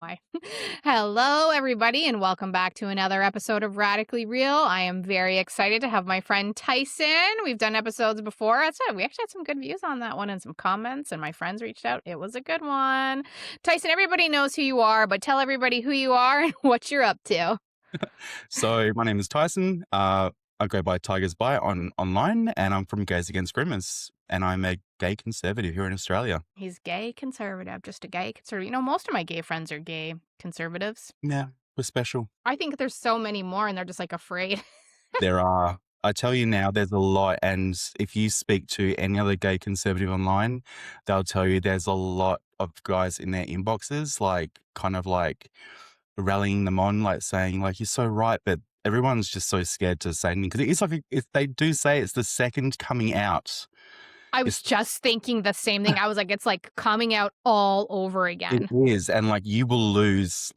Why? Hello, everybody, and welcome back to another episode of Radically Real. I am very excited to have my friend Tyson. We've done episodes before. That's it. We actually had some good views on that one and some comments, and my friends reached out. It was a good one. Tyson, everybody knows who you are, but tell everybody who you are and what you're up to. So my name is Tyson. I go by Tigers Bite online, and I'm from Gays Against Groomers, and I'm a gay conservative here in Australia. He's gay conservative, just a gay conservative. You know, most of my gay friends are gay conservatives. Yeah, we're special. I think there's so many more, and they're just like afraid. There are, I tell you now, there's a lot, and if you speak to any other gay conservative online, they'll tell you there's a lot of guys in their inboxes, like kind of like rallying them on, like saying like, "You're so right," but everyone's just so scared to say anything because it is like if they do say it's the second coming out. I was It's just thinking the same thing. I was like, it's like coming out all over It again. is, and, like, you will lose,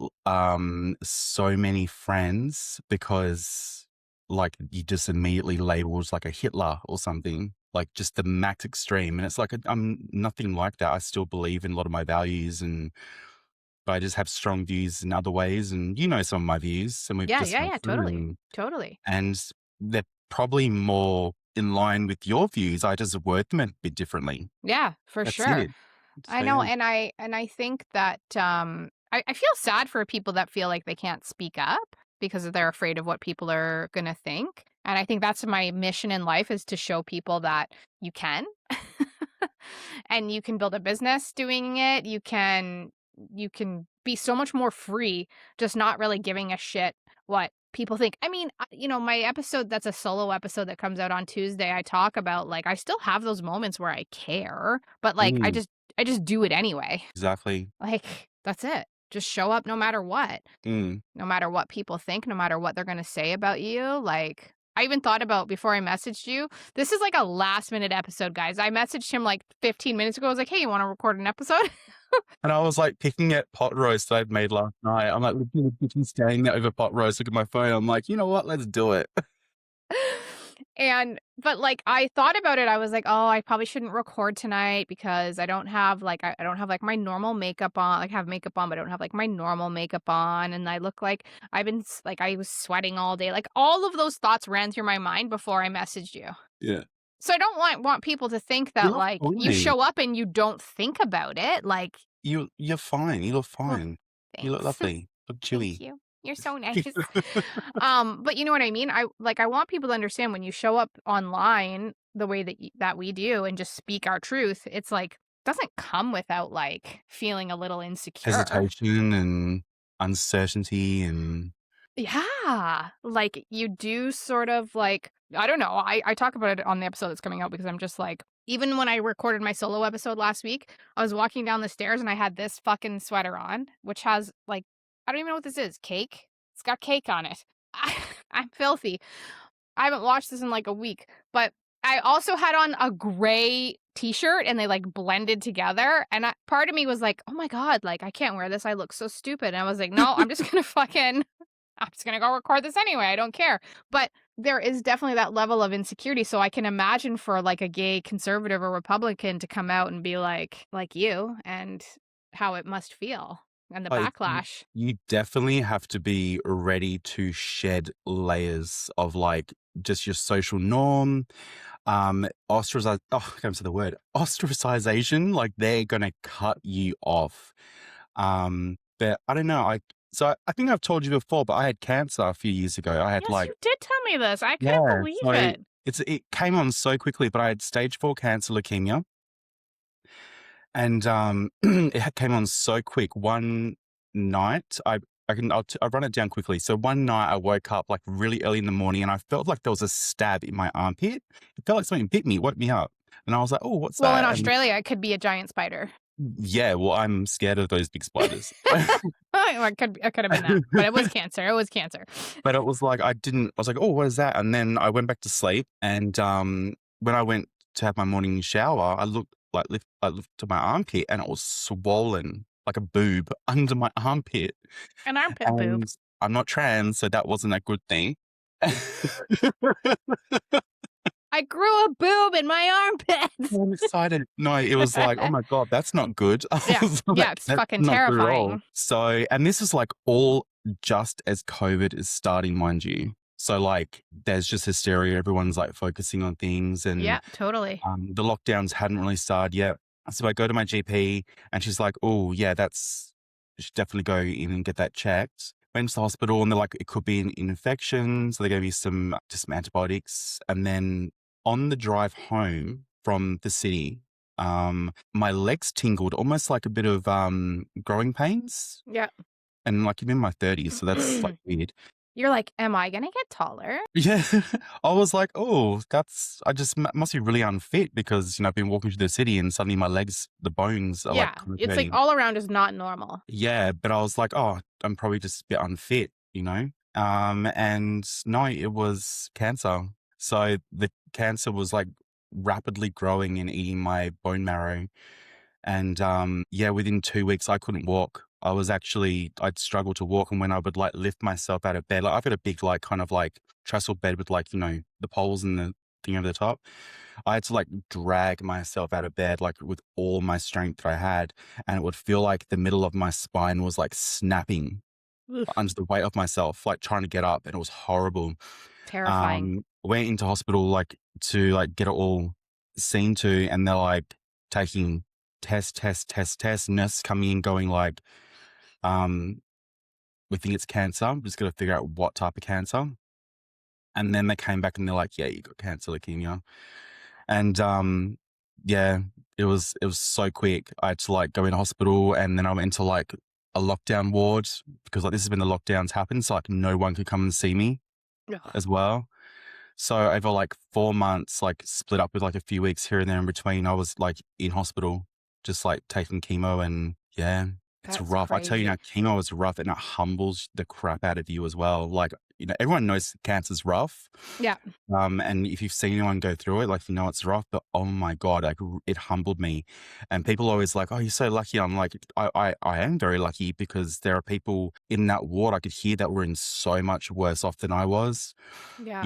so many friends because, like, you just immediately labeled as, like, a Hitler or something, like, just the max extreme, and it's like, I'm nothing like that. I still believe in a lot of my values, but I just have strong views in other ways, and you know some of my views, and we've Yeah, just yeah, went yeah, through, totally. Totally. and they're probably more in line with your views. I just word them a bit differently. Yeah, for That's sure. it. I So, know, yeah. and I think that I feel sad for people that feel like they can't speak up because they're afraid of what people are gonna think. And I think that's my mission in life is to show people that you can. And you can build a business doing it. You can be so much more free, just not really giving a shit what people think. I mean, my episode that's a solo episode that comes out on Tuesday, I talk about like I still have those moments where I care, but like I Mm, just I just do it anyway. exactly. Like that's it. Just show up no matter what. Mm. No matter what people think, no matter what they're going to say about you. Like I even thought about before I messaged you. This is like a last minute episode, guys. I messaged him like 15 minutes ago. I was like, "Hey, you want to record an episode?" And I was like picking at pot roast that I'd made last night. I'm like looking at the kitchen, standing there over pot roast, look at my phone. I'm like, you know what? Let's do it. But like I thought about it, I was like, "Oh, I probably shouldn't record tonight because I don't have like I don't have like my normal makeup on. Like I have makeup on, but I don't have like my normal makeup on and I look like like I was sweating all day." Like all of those thoughts ran through my mind before I messaged you. Yeah. So I don't want people to think You that look like you fine. show up and you don't think about it. Like, You're fine. You look well, fine. You look thanks. lovely. Look Thank chewy. you. You're so nice. But you know what I mean? I want people to understand when you show up online the way that we do and just speak our truth, it's like doesn't come without like feeling a little insecure. Hesitation and uncertainty and Yeah. Like you do sort of like I don't know. I talk about it on the episode that's coming out because I'm just like even when I recorded my solo episode last week, I was walking down the stairs and I had this fucking sweater on, which has like I don't even know what this is. Cake? It's got cake on it. I'm filthy. I haven't washed this in like a week, but I also had on a gray t-shirt and they like blended together. And part of me was like, oh my God, like I can't wear this. I look so stupid. And I was like, no, I'm just going to I'm just going to go record this anyway. I don't care. But there is definitely that level of insecurity. So I can imagine for like a gay conservative or Republican to come out and be like you and how it must feel and the like backlash. you definitely have to be ready to shed layers of like just your social norm, ostracize oh, I can't say the word ostracization. Like they're gonna cut you off. But I don't know. I think I've told you before, but I had cancer a few years ago. I had Yes, like you did tell me this. I couldn't yeah, believe so it. it came on so quickly, but I had stage 4 cancer leukemia, and it came on so quick. One night, I'll run it down quickly. So one night I woke up like really early in the morning, and I felt like there was a stab in my armpit. It felt like something bit me, woke me up, and I was like, "Oh, what's Well, in that?" And Australia, it could be a giant spider. yeah, well, I'm scared of those big spiders. Well, it could have been that, but it was cancer. It was cancer. But it was like I was like, "Oh, what is that?" And then I went back to sleep, and when I went to have my morning shower, I lifted my armpit, and it was swollen like a boob under my armpit. An armpit boob. And I'm not trans, so that wasn't a good thing. I grew a boob in my armpits. I'm excited. No, it was like, "Oh my god, that's not good." I Yeah. was Yeah, like, it's "That's fucking not good at all." terrifying. So and this is, like, all just as COVID is starting, mind you. So, like, there's just hysteria, everyone's, like, focusing on things Yeah, and, totally. the lockdowns hadn't really started yet. So I go to my GP and she's like, "Oh, yeah, that's you should definitely go in and get that checked." Went to the hospital and they're like, "It could be an infection." So they gave me some antibiotics. And then on the drive home from the city, my legs tingled, almost like a bit of, growing pains. Yeah. And, like, I'm in my 30s, so that's, like, weird. You're like, "Am I gonna get taller?" Yeah. I was like, "Oh, that's I just must be really unfit because, I've been walking through the city and suddenly my legs, the bones are, like, Yeah, kind of it's like hurting." all around is not normal. Yeah, but I was like, "Oh, I'm probably just a bit unfit," you know? And no, it was cancer. So the cancer was, like, rapidly growing and eating my bone marrow. And, yeah, within 2 weeks, I couldn't walk. I'd struggle to walk, and when I would, like, lift myself out of bed, like, I've got a big, like, kind of, like, trestle bed with, like, the poles and the thing over the top. I had to, like, drag myself out of bed, like, with all my strength that I had, and it would feel like the middle of my spine was, like, snapping Oof, under the weight of myself, like, trying to get up, and it was horrible. terrifying. Went into hospital, like, to, like, get it all seen to, and they're, like, taking test, nurse coming in going like, um, "We think it's cancer. We just gotta figure out what type of cancer." And then they came back and they're like, "Yeah, you got cancer leukemia." And, yeah, it was so quick. I had to, like, go in hospital, and then I went into, like, a lockdown ward because, like, this is when the lockdowns happened, so, like, no one could come and see me Ugh, as well. So over, like, 4 months, like, split up with, like, a few weeks here and there in between, I was, like, in hospital, just, like, taking chemo and yeah, it's that's rough. I tell you now, crazy. chemo is rough and it humbles the crap out of you as well. Like, everyone knows cancer's rough. Yeah. And if you've seen anyone go through it, like, it's rough, but oh my God, like, it humbled me. And people are always like, "Oh, you're so lucky." I'm like, I am very lucky because there are people in that ward I could hear that were in so much worse off than I was. Yeah.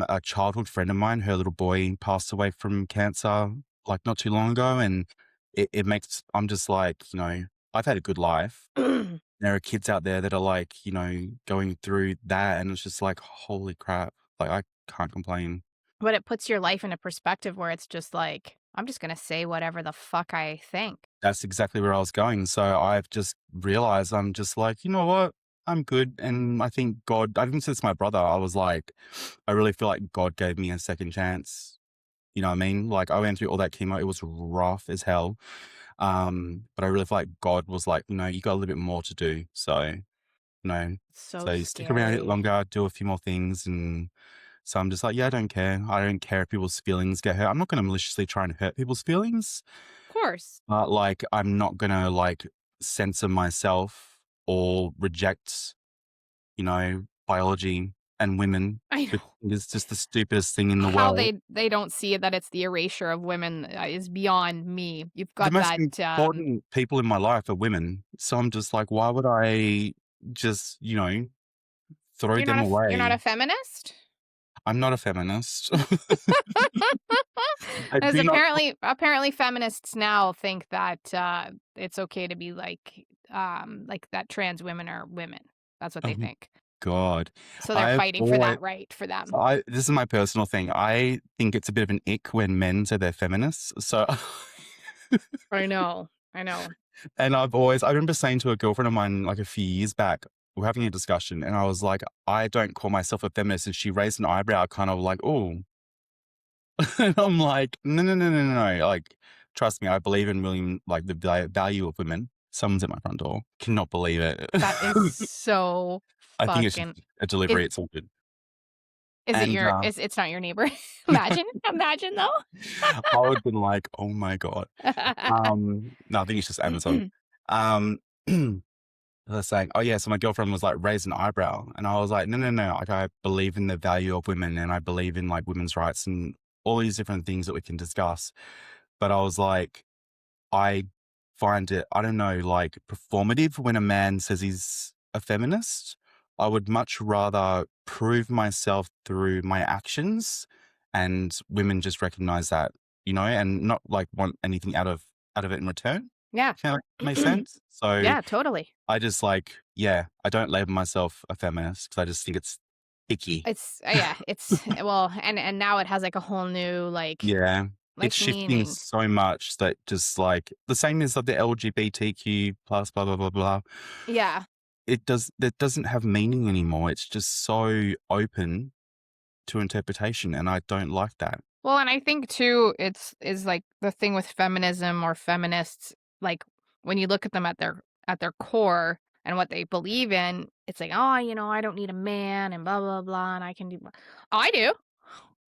A childhood friend of mine, her little boy passed away from cancer like not too long ago. And it makes, I'm just like, I've had a good life. There are kids out there that are like, going through that. And it's just like, holy crap. Like, I can't complain. But it puts your life in a perspective where it's just like, "I'm just gonna say whatever the fuck I think." That's exactly where I was going. So I've just realized I'm just like, you know what? I'm good. And I think God, I even said to my brother, I was like, I really feel like God gave me a second chance. You know what I mean? Like, I went through all that chemo. It was rough as hell. But I really feel like God was like, you got a little bit more to do. So, So so you stick around a bit scary. longer, do a few more things. And so I'm just like, yeah, I don't care. I don't care if people's feelings get hurt. I'm not going to maliciously try and hurt people's feelings, Of course. but like, I'm not going to like censor myself or reject, biology and women. I Because know. it's just the stupidest thing in the How world. they don't see that it's the erasure of women, is beyond me. You've The got most that, important people in my life are women. So I'm just like, why would I just, throw them you're not away? a feminist? I'm not a feminist. I As do not. apparently feminists now think that, it's okay to be like that trans women are women. That's what they Oh think. God. So they're I've fighting for always, that right for them. this is my personal thing. I think it's a bit of an ick when men say they're feminists. So, I know. I know. and I remember saying to a girlfriend of mine like a few years back, we're having a discussion, and I was like, I don't call myself a feminist. And she raised an eyebrow, kind of like, oh, and I'm like, no, no, no, no, no, no. Like, trust me, I believe in William, like the value of women. Someone's at my front door. Cannot believe it. That is so I think it's just fucking a is delivery. It's all good. is it And your is it's not your neighbor? Imagine though. I would have been like, oh my God. No, I think it's just Amazon. Um, they're saying, oh yeah, so my girlfriend was like raised an eyebrow, and I was like, no, no, no. Like, I believe in the value of women, and I believe in like women's rights and all these different things that we can discuss. But I was like, I find it, I don't know, like performative when a man says he's a feminist. I would much rather prove myself through my actions and women just recognize that, and not like want anything out of it in return. Yeah. Kind of makes sense. So Yeah, totally. I just like, yeah, I don't label myself a feminist because I just think it's icky. It's yeah, it's well, and now it has like a whole new Yeah. It's shifting meaning. so much that just like the same as like the LGBTQ plus blah blah blah blah. Yeah. That doesn't have meaning anymore. It's just so open to interpretation, and I don't like that. Well, and I think too, it's is like the thing with feminism or feminists, like when you look at them at their core and what they believe in, it's like, oh, I don't need a man and blah blah blah, and I can do. Oh, I do.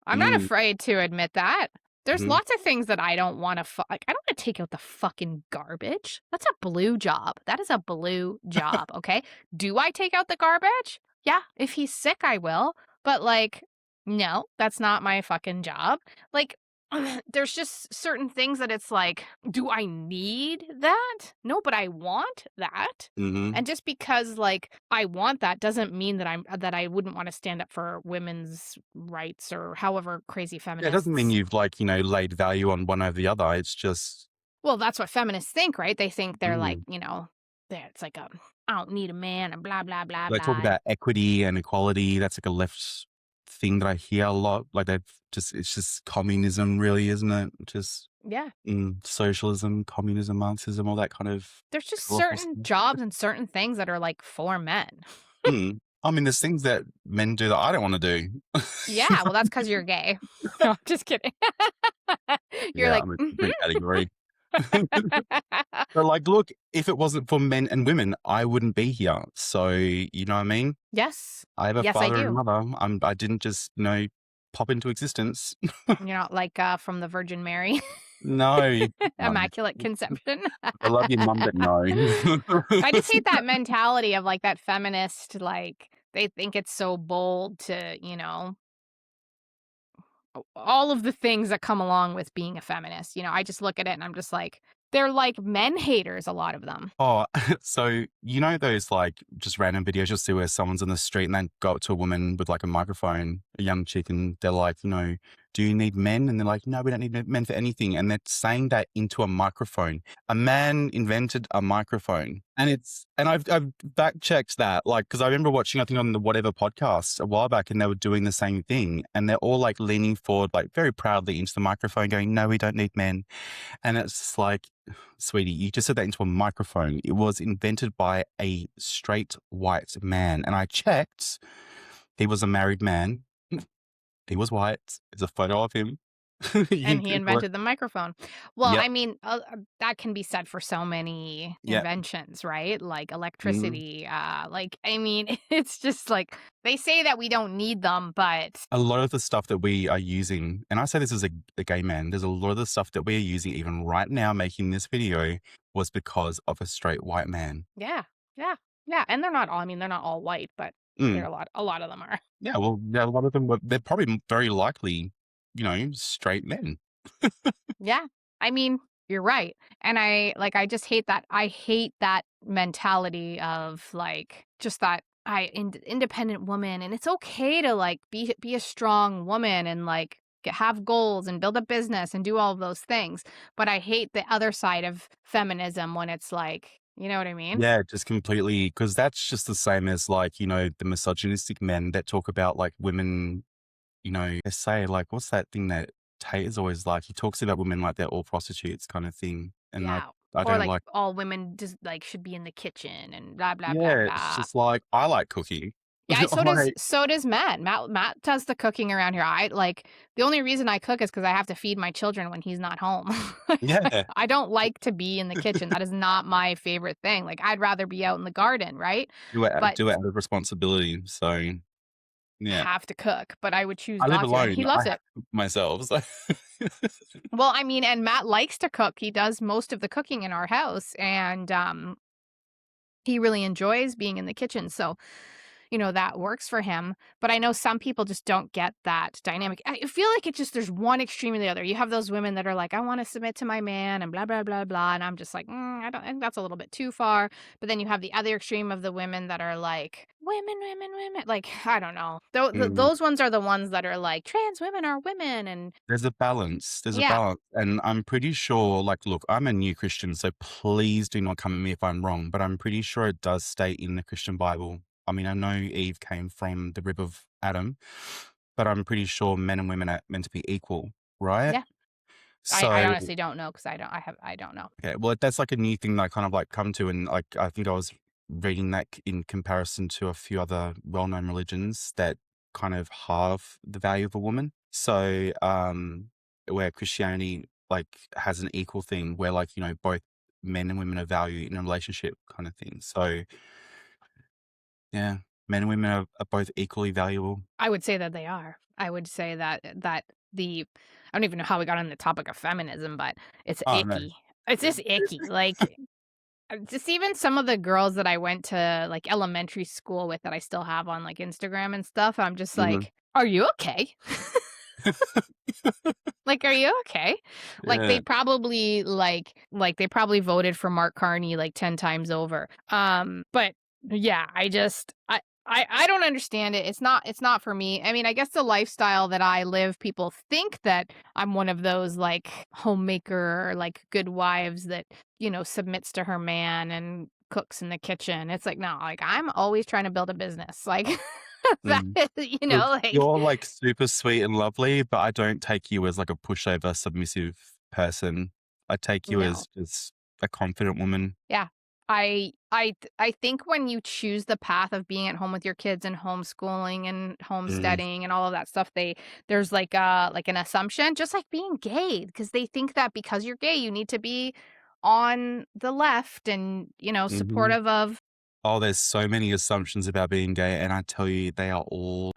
I'm not Mm, afraid to admit that. There's mhm. lots of things that I don't want to like. I don't want to take out the fucking garbage. That's a blue job. That is a blue job. Okay. Do I take out the garbage? Yeah. If he's sick, I will. But no, that's not my fucking job. Like, there's just certain things that it's like, do I need that? No, but I want that. Mhm. And just because I want that doesn't mean that I wouldn't want to stand up for women's rights or however crazy Yeah, it doesn't mean feminists. you've like, laid value on one over the other. It's just Well, that's what feminists think, right? They think they're like, mm. it's like I don't need a man and blah blah blah They talk blah. about equity and equality. That's like a left thing that I hear a lot. Like they've just it's just communism really, isn't it? Just Yeah. socialism, communism, Marxism, all that kind of There's just colorful certain stuff. jobs and certain things that are like for men. Mm. I mean, there's things that men do that I don't want to do. Yeah, well, that's because 'cause you're gay. No, I'm just kidding. You're Yeah, like, I'm a "Mhm." different category. But like, look, if it wasn't for men and women, I wouldn't be here. So, you know what I mean? Yes. I have a Yes, I father and a do. mother. I didn't just, pop into existence. You're not from the Virgin Mary, No, no. Immaculate Conception. I love your mum, but no. I just hate that mentality of, that feminist, they think it's so bold to, all of the things that come along with being a feminist. I just look at it and I'm just like, they're like men haters, a lot of them. Oh, so those like just random videos you'll see where someone's on the street and then go up to a woman with like a microphone, a young chick, and they're like, do you need men? And they're like, no, we don't need men for anything. And they're saying that into a microphone. A man invented a microphone, and I've back checked that, like, because I remember watching, I think on the whatever podcast a while back, and they were doing the same thing, and they're all like leaning forward, like very proudly into the microphone, going, no, we don't need men. And it's just like, sweetie, you just said that into a microphone. It was invented by a straight white man. And I checked, he was a married man. He was white. There's a photo of him. You And can he Google it. invented the microphone. Well, Yep. I mean, that can be said for so many Yep. inventions, right? Like Mhm. electricity. I mean, it's just like they say that we don't need them, but A lot of the stuff that we are using, and I say this as a gay man, there's a lot of the stuff that we're using even right now making this video was because of a straight white man. yeah, yeah, yeah. And they're not all. I mean, they're not all white, but they're Mm. a lot of them are. Yeah, well, yeah, a lot of them they're probably very likely, straight men. Yeah. I mean, you're right. And I just hate that. I hate that mentality of just that independent woman, and it's okay to be a strong woman and have goals and build a business and do all of those things. But I hate the other side of feminism when it's you know what I mean? Yeah, just completely, because that's just the same as like, the misogynistic men that talk about like women, they say like, what's that thing that Tate is always like? He talks about women like they're all prostitutes kind of thing. And I, Yeah. I Or don't like, all women just should be in the kitchen and blah blah blah yeah, it's blah. just like, I like cooking. Yeah, so does Like, Matt. Matt does the cooking around here. The only reason I cook is because I have to feed my children when he's not home. yeah, I don't like to be in the kitchen. That is not my favorite thing. I'd rather be out in the garden, right? But do it out of responsibility. So, yeah. have to cook, but I would choose I live not to, and he alone. I loves have it. to cook myself. So. Well, I mean, and Matt likes to cook. He does most of the cooking in our house, and he really enjoys being in the kitchen. So that works for him. But I know some people just don't get that dynamic. I feel like it just there's one extreme or the other. You have those women that are like, I want to submit to my man and blah, blah, blah, blah. And I'm just like, I don't think that's a little bit too far. But then you have the other extreme of the women that are like, women, women, women. Like, I don't know. Mm. Those ones are the ones that are like, trans women are women. And There's a balance. There's a yeah, balance. And I'm pretty sure, like, look, I'm a new Christian, so please do not come at me if I'm wrong, but I'm pretty sure it does state in the Christian Bible. I mean, I know Eve came from the rib of Adam, but I'm pretty sure men and women are meant to be equal, right? yeah. I So, honestly don't know because I don't know. okay, well, that's like a new thing that I kind of like come to. And like, I think I was reading that in comparison to a few other well known religions that kind of halve the value of a woman. So, where Christianity like has an equal thing where like, both men and women are valued in a relationship kind of thing. So, yeah, men and women are both equally valuable. I would say that they are. I would say that the I don't even know how we got on the topic of feminism, but it's Oh, no. icky. It's just icky. Like, just even some of the girls that I went to, like, elementary school with that I still have on, like, Instagram and stuff, I'm just Mhm. like, "Are you okay?" Like, "Are you okay?" Like, Yeah. they probably voted for Mark Carney, like, 10 times over. But yeah, I don't understand it. It's not for me. I mean, I guess the lifestyle that I live, people think that I'm one of those, like, homemaker, like, good wives that, submits to her man and cooks in the kitchen. It's like, no, like, I'm always trying to build a business. Like, that Mm. is, Look, like, you're, like, super sweet and lovely, but I don't take you as, like, a pushover, submissive person. I take you no. as just a confident woman. Yeah. I think when you choose the path of being at home with your kids and homeschooling and Mm, homesteading and all of that stuff, there's like an assumption, just like being gay, because they think that because you're gay, you need to be on the left and, mhm. supportive of. Oh, there's so many assumptions about being gay, and I tell you, they are all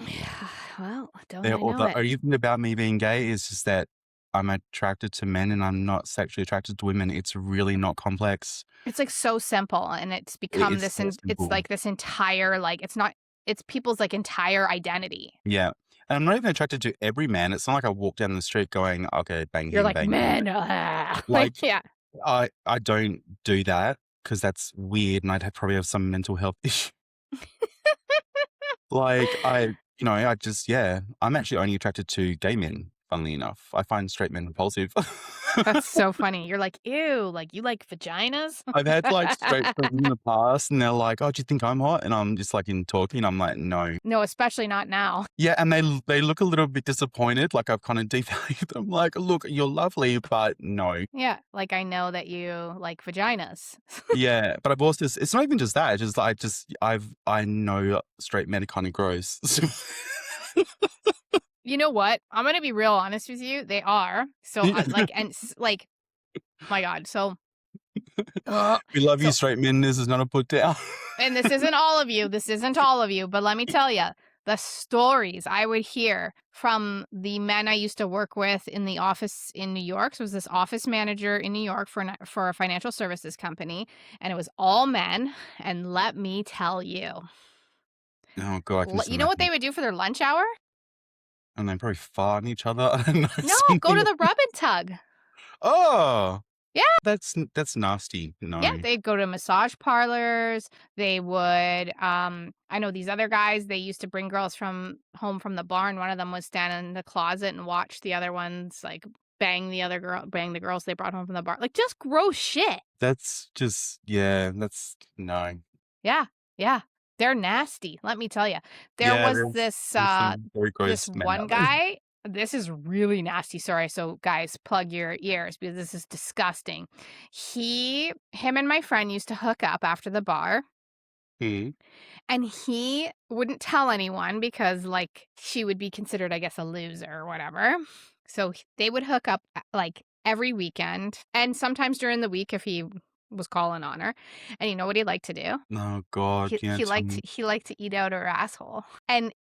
Well, don't they're I all know the it? only thing about me being gay is just that I'm attracted to men and I'm not sexually attracted to women. It's really not complex. It's like so simple and it's become It's this so and it's simple. like this entire like it's not it's people's like entire identity. Yeah. And I'm not even attracted to every man. It's not like I walk down the street going, "Okay, bang You're him, like, bang him." "Man, like, Like, yeah. I don't do that because that's weird, and probably have some mental health issue. Like, I just yeah, I'm actually only attracted to gay men, funnily enough. I find straight men repulsive. That's so funny. You're like, "Ew, like, you like vaginas?" I've had, like, straight friends in the past, and they're like, "Oh, do you think I'm hot?" And I'm just, like, in talking, I'm like, "No." No, especially not now. Yeah, and they look a little bit disappointed, like I've kinda devalued them, like, "Look, you're lovely, but no." Yeah, like, I know that you like vaginas. Yeah, but I've also it's not even just that, it's just, I know straight men are kinda gross. You know what? I'm gonna be real honest with you, they are. So, I like and s like, my god, ugh, We love you, so straight men, this is not a put down. and this isn't all of you, but let me tell you, the stories I would hear from the men I used to work with in the office in New York. So, it was this office manager in New York for a financial services company, and it was all men, and let me tell you, Oh god, I can just you know what they imagine. would do for their lunch hour? And they probably fart on each other, I don't know, No, go to something. the rub and tug. Oh, Yeah. that's nasty. Yeah, No. they'd go to massage parlors. They would, I know these other guys, they used to bring girls from home from the barn. One of them would stand in the closet and watch the other ones, like, bang the girls they brought home from the bar. Like, just gross shit. That's just yeah, that's no. Yeah, yeah. They're nasty, let me tell you. There Yeah, was there's some very this gross men one out there. guy, this is really nasty, sorry, so guys, plug your ears because this is disgusting. Him and my friend used to hook up after the bar. Mhm. And he wouldn't tell anyone because, like, she would be considered, I guess, a loser or whatever. So they would hook up like every weekend and sometimes during the week if he was calling on her. And you know what he liked to do? Oh god, yeah, tell me. He liked to eat out her asshole. And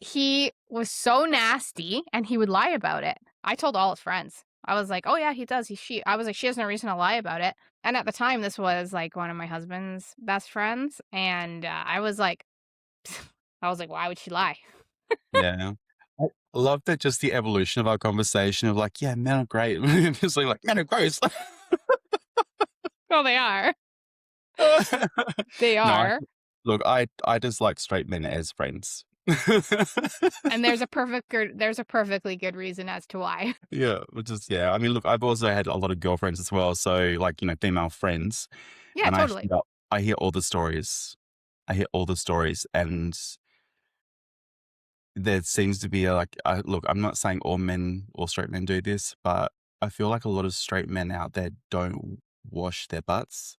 he was so nasty and he would lie about it. I told all his friends. I was like, "Oh yeah, he does. I was like, she has no reason to lie about it." And at the time, this was like one of my husband's best friends, and I was like, "Why would she lie?" Yeah. I love that just the evolution of our conversation of like, "Yeah, men are great." It's like, "Men are gross." Well, they are. They No, are. Look, I just like straight men as friends. And there's a perfectly good reason as to why. Yeah, which is yeah. I mean, look, I've also had a lot of girlfriends as well, so like female friends, Yeah, and totally. I hear all the stories. I hear all the stories, and there seems to be look. I'm not saying all men or straight men do this, but I feel like a lot of straight men out there don't wash their butts.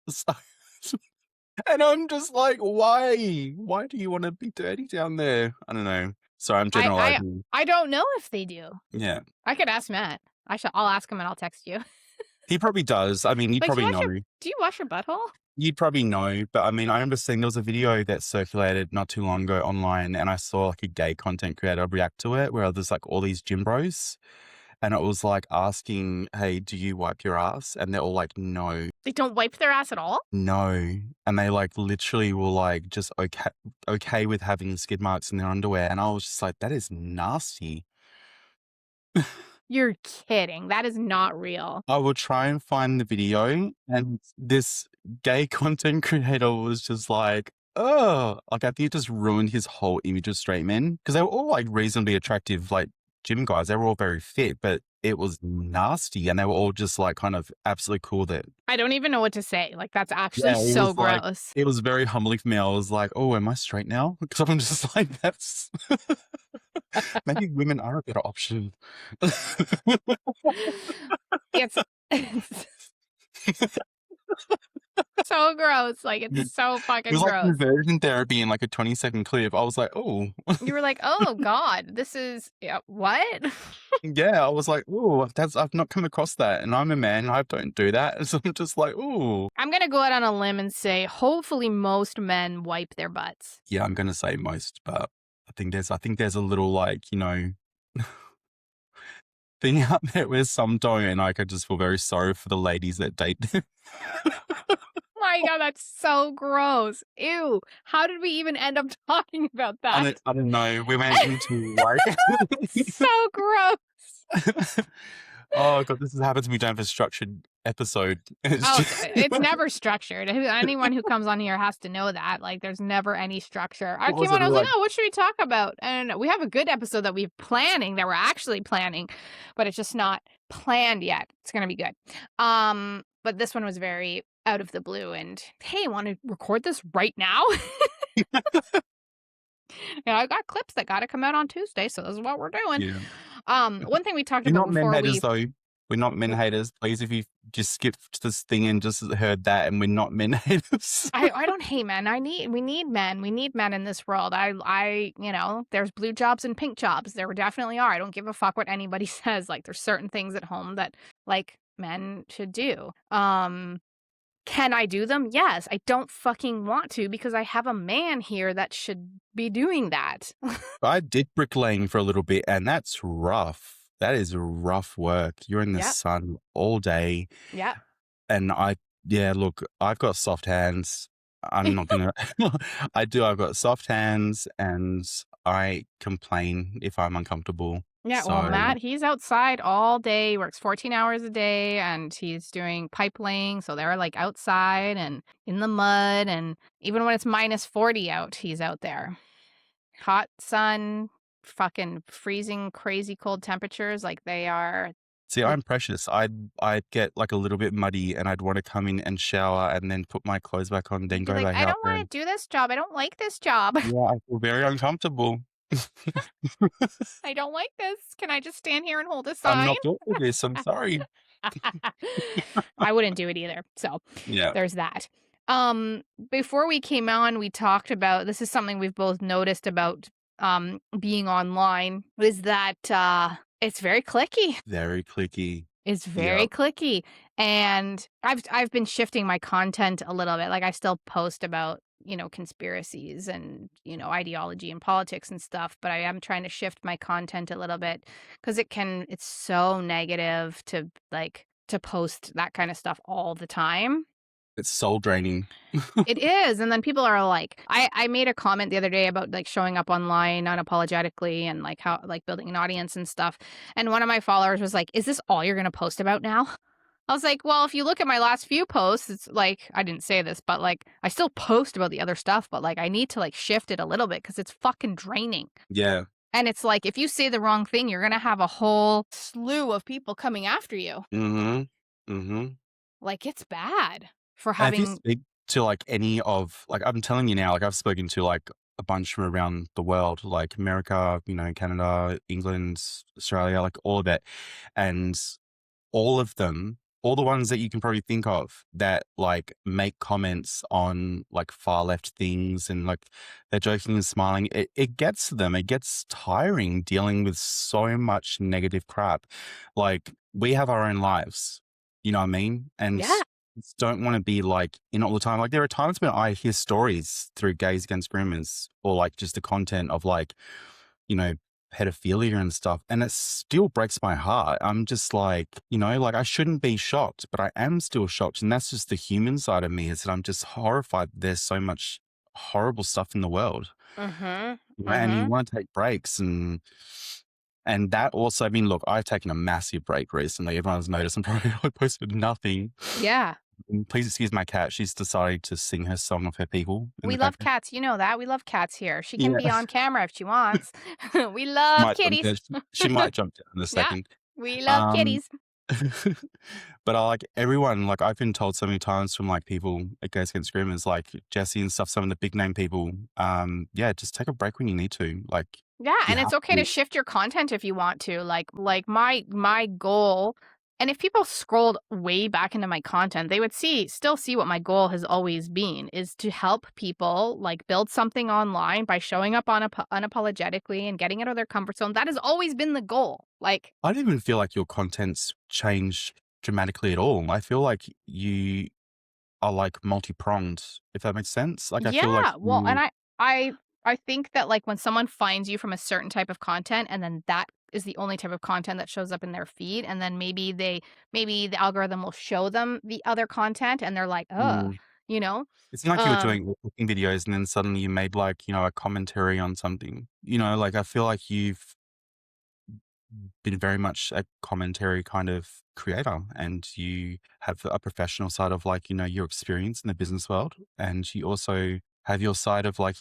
So, and I'm just like, why? Why do you want to be dirty down there? I don't know. Sorry, I'm I I generalizing. I don't know if they do. Yeah, I could ask Matt. I'll ask him and I'll text you. he probably does. I mean, Like, do you wash your butthole? you'd probably know, but I mean, I remember seeing there was a video that circulated not too long ago online, and I saw like a gay content creator react to it, where there's like all these gym bros, and it was like asking, "Hey, do you wipe your ass?" And they're all like, "No, They don't wipe their ass at all? no," and they like literally were like just okay with having skid marks in their underwear, and I was just like, that is nasty. You're kidding. That is not real. I will try and find the video, and this gay content creator was just like, "Oh," like, I think it just ruined his whole image of straight men because they were all, like, reasonably attractive, like, gym guys. They were all very fit, but it was nasty, and they were all just, like, kind of absolutely cool that I don't even know what to say. Like, that's actually yeah, so gross. it was very humbling for me. I was like, "Oh, am I straight now?" Because I'm just like, "That's maybe women are a better option." It's it's so gross. Like, it's so It was fucking like gross. conversion therapy in like a 20-second clip. I was like, "Oh." You were like, "Oh god, this is what?" Yeah, I was like, "Ooh, that's I've not come across that, and I'm a man, I don't do that." So I'm just like, "Ooh." I'm gonna go out on a limb and say, hopefully most men wipe their butts. Yeah, I'm gonna say most, but I think there's a little like, thing out there where some don't, and I could just feel very sorry for the ladies that date them. My god, that's so gross. Ew. How did we even end up talking about that? I don't know, we went into like So gross. oh god, this has happened to me don't have a structured episode. It's Oh, just it's never structured. Anyone who comes on here has to know that. Like, there's never any structure. I what came was on, it? I was like, Like oh, what should we talk about? And we have a good episode that that we're actually planning, but it's just not planned yet. It's gonna be good. But this one was very out of the blue and hey, want to record this right now? Yeah, I got clips that gotta come out on Tuesday, so this is what we're doing. yeah. One thing we talked We're about not men before haters we though. We're not men haters. Please, if you just skipped this thing and just heard that and we're not men haters. I don't hate men. We need men. We need men in this world. There's blue jobs and pink jobs. There definitely are. I don't give a fuck what anybody says. Like there's certain things at home that like men should do. Can I do them? Yes. I don't fucking want to because I have a man here that should be doing that. I did bricklaying for a little bit and that's rough. That is rough work. You're in the Yep. sun all day. Yep. And yeah, look, I've got soft hands. I'm not gonna, I do. I've got soft hands and I complain if I'm uncomfortable. Yeah, well, So Matt, he's outside all day, works 14 hours a day, and he's doing pipe laying. So they're like outside and in the mud. And even when it's minus 40 out, he's out there. Hot sun, fucking freezing, crazy cold temperatures. Like they are. see, Like, I'm precious. I'd get like a little bit muddy and I'd want to come in and shower and then put my clothes back on, then you'd be go like, back I out don't there. want to do this job. I don't like this job. Yeah, I feel very uncomfortable. I don't like this. Can I just stand here and hold a I'm sign? not built for this. I'm sorry. I wouldn't do it either. So Yeah, there's that. Before we came on, we talked about this is something we've both noticed about being online is that it's very clicky. very clicky. It's very Yep. clicky. And I've been shifting my content a little bit. Like I still post about, conspiracies and, ideology and politics and stuff, but I am trying to shift my content a little bit because it's so negative to post that kind of stuff all the time. It's soul draining. It is, and then people are like I made a comment the other day about, like, showing up online unapologetically and, like, how like, building an audience and stuff, and one of my followers was like, "Is this all you're gonna post about now?" I was like, "Well, if you look at my last few posts, it's like" I didn't say this, but, like, I still post about the other stuff, but, like, I need to, like, shift it a little bit because it's fucking draining. Yeah. And it's like, if you say the wrong thing, you're gonna have a whole slew of people coming after you. Mhm. Mhm. Like, it's bad for And if you having speak to, like, any of like, I'm telling you now, like, I've spoken to, like, a bunch from around the world, like America, Canada, England, Australia, like, all of it, and all of them, all the ones that you can probably think of that, like, make comments on, like, far left things and, like, they're joking and smiling. It gets to them. It gets tiring dealing with so much negative crap. Like, we have our own lives, you know what I mean? And Yeah. don't wanna be, like, in all the time. Like, there are times when I hear stories through Gays Against Groomers or, like, just the content of, like, you know, pedophilia and stuff, and it still breaks my heart. I'm just like, like, I shouldn't be shocked, but I am still shocked, and that's just the human side of me, is that I'm just horrified that there's so much horrible stuff in the world, Mhm. and you Mhm. wanna take breaks, and that also, I mean, look, I've taken a massive break recently. Everyone's noticed I'm probably I posted nothing. Yeah. Please excuse my cat. She's decided to sing her song of her people in We the love background. cats, you know that. We love cats here. She can Yeah. be on camera if she wants. We She love might jump kitties. down. She might jump down in a Yeah. second. We love Um, kitties. but I like everyone, like, I've been told so many times from, like, people at Gays Against Screamers, like Jesse and stuff, some of the big name people, yeah, just take a break when you need to. Like, Yeah, you and have it's okay to to. shift your content if you want to. Like my goal, and if people scrolled way back into my content, they would still see what my goal has always been, is to help people like build something online by showing up unapologetically and getting out of their comfort zone. That has always been the goal. Like, I don't even feel like your content's changed dramatically at all. I feel like you are, like, multi-pronged, if that makes sense. Like, I feel like yeah, well, and you. I think that, like, when someone finds you from a certain type of content, and then that is the only type of content that shows up in their feed, and then maybe the algorithm will show them the other content, and they're like, "Ugh," Mm. you know? It's not like you were Um, doing cooking videos and then suddenly you made, like, a commentary on something. Like, I feel like you've been very much a commentary kind of creator, and you have a professional side of, like, your experience in the business world, and you also have your side of, like,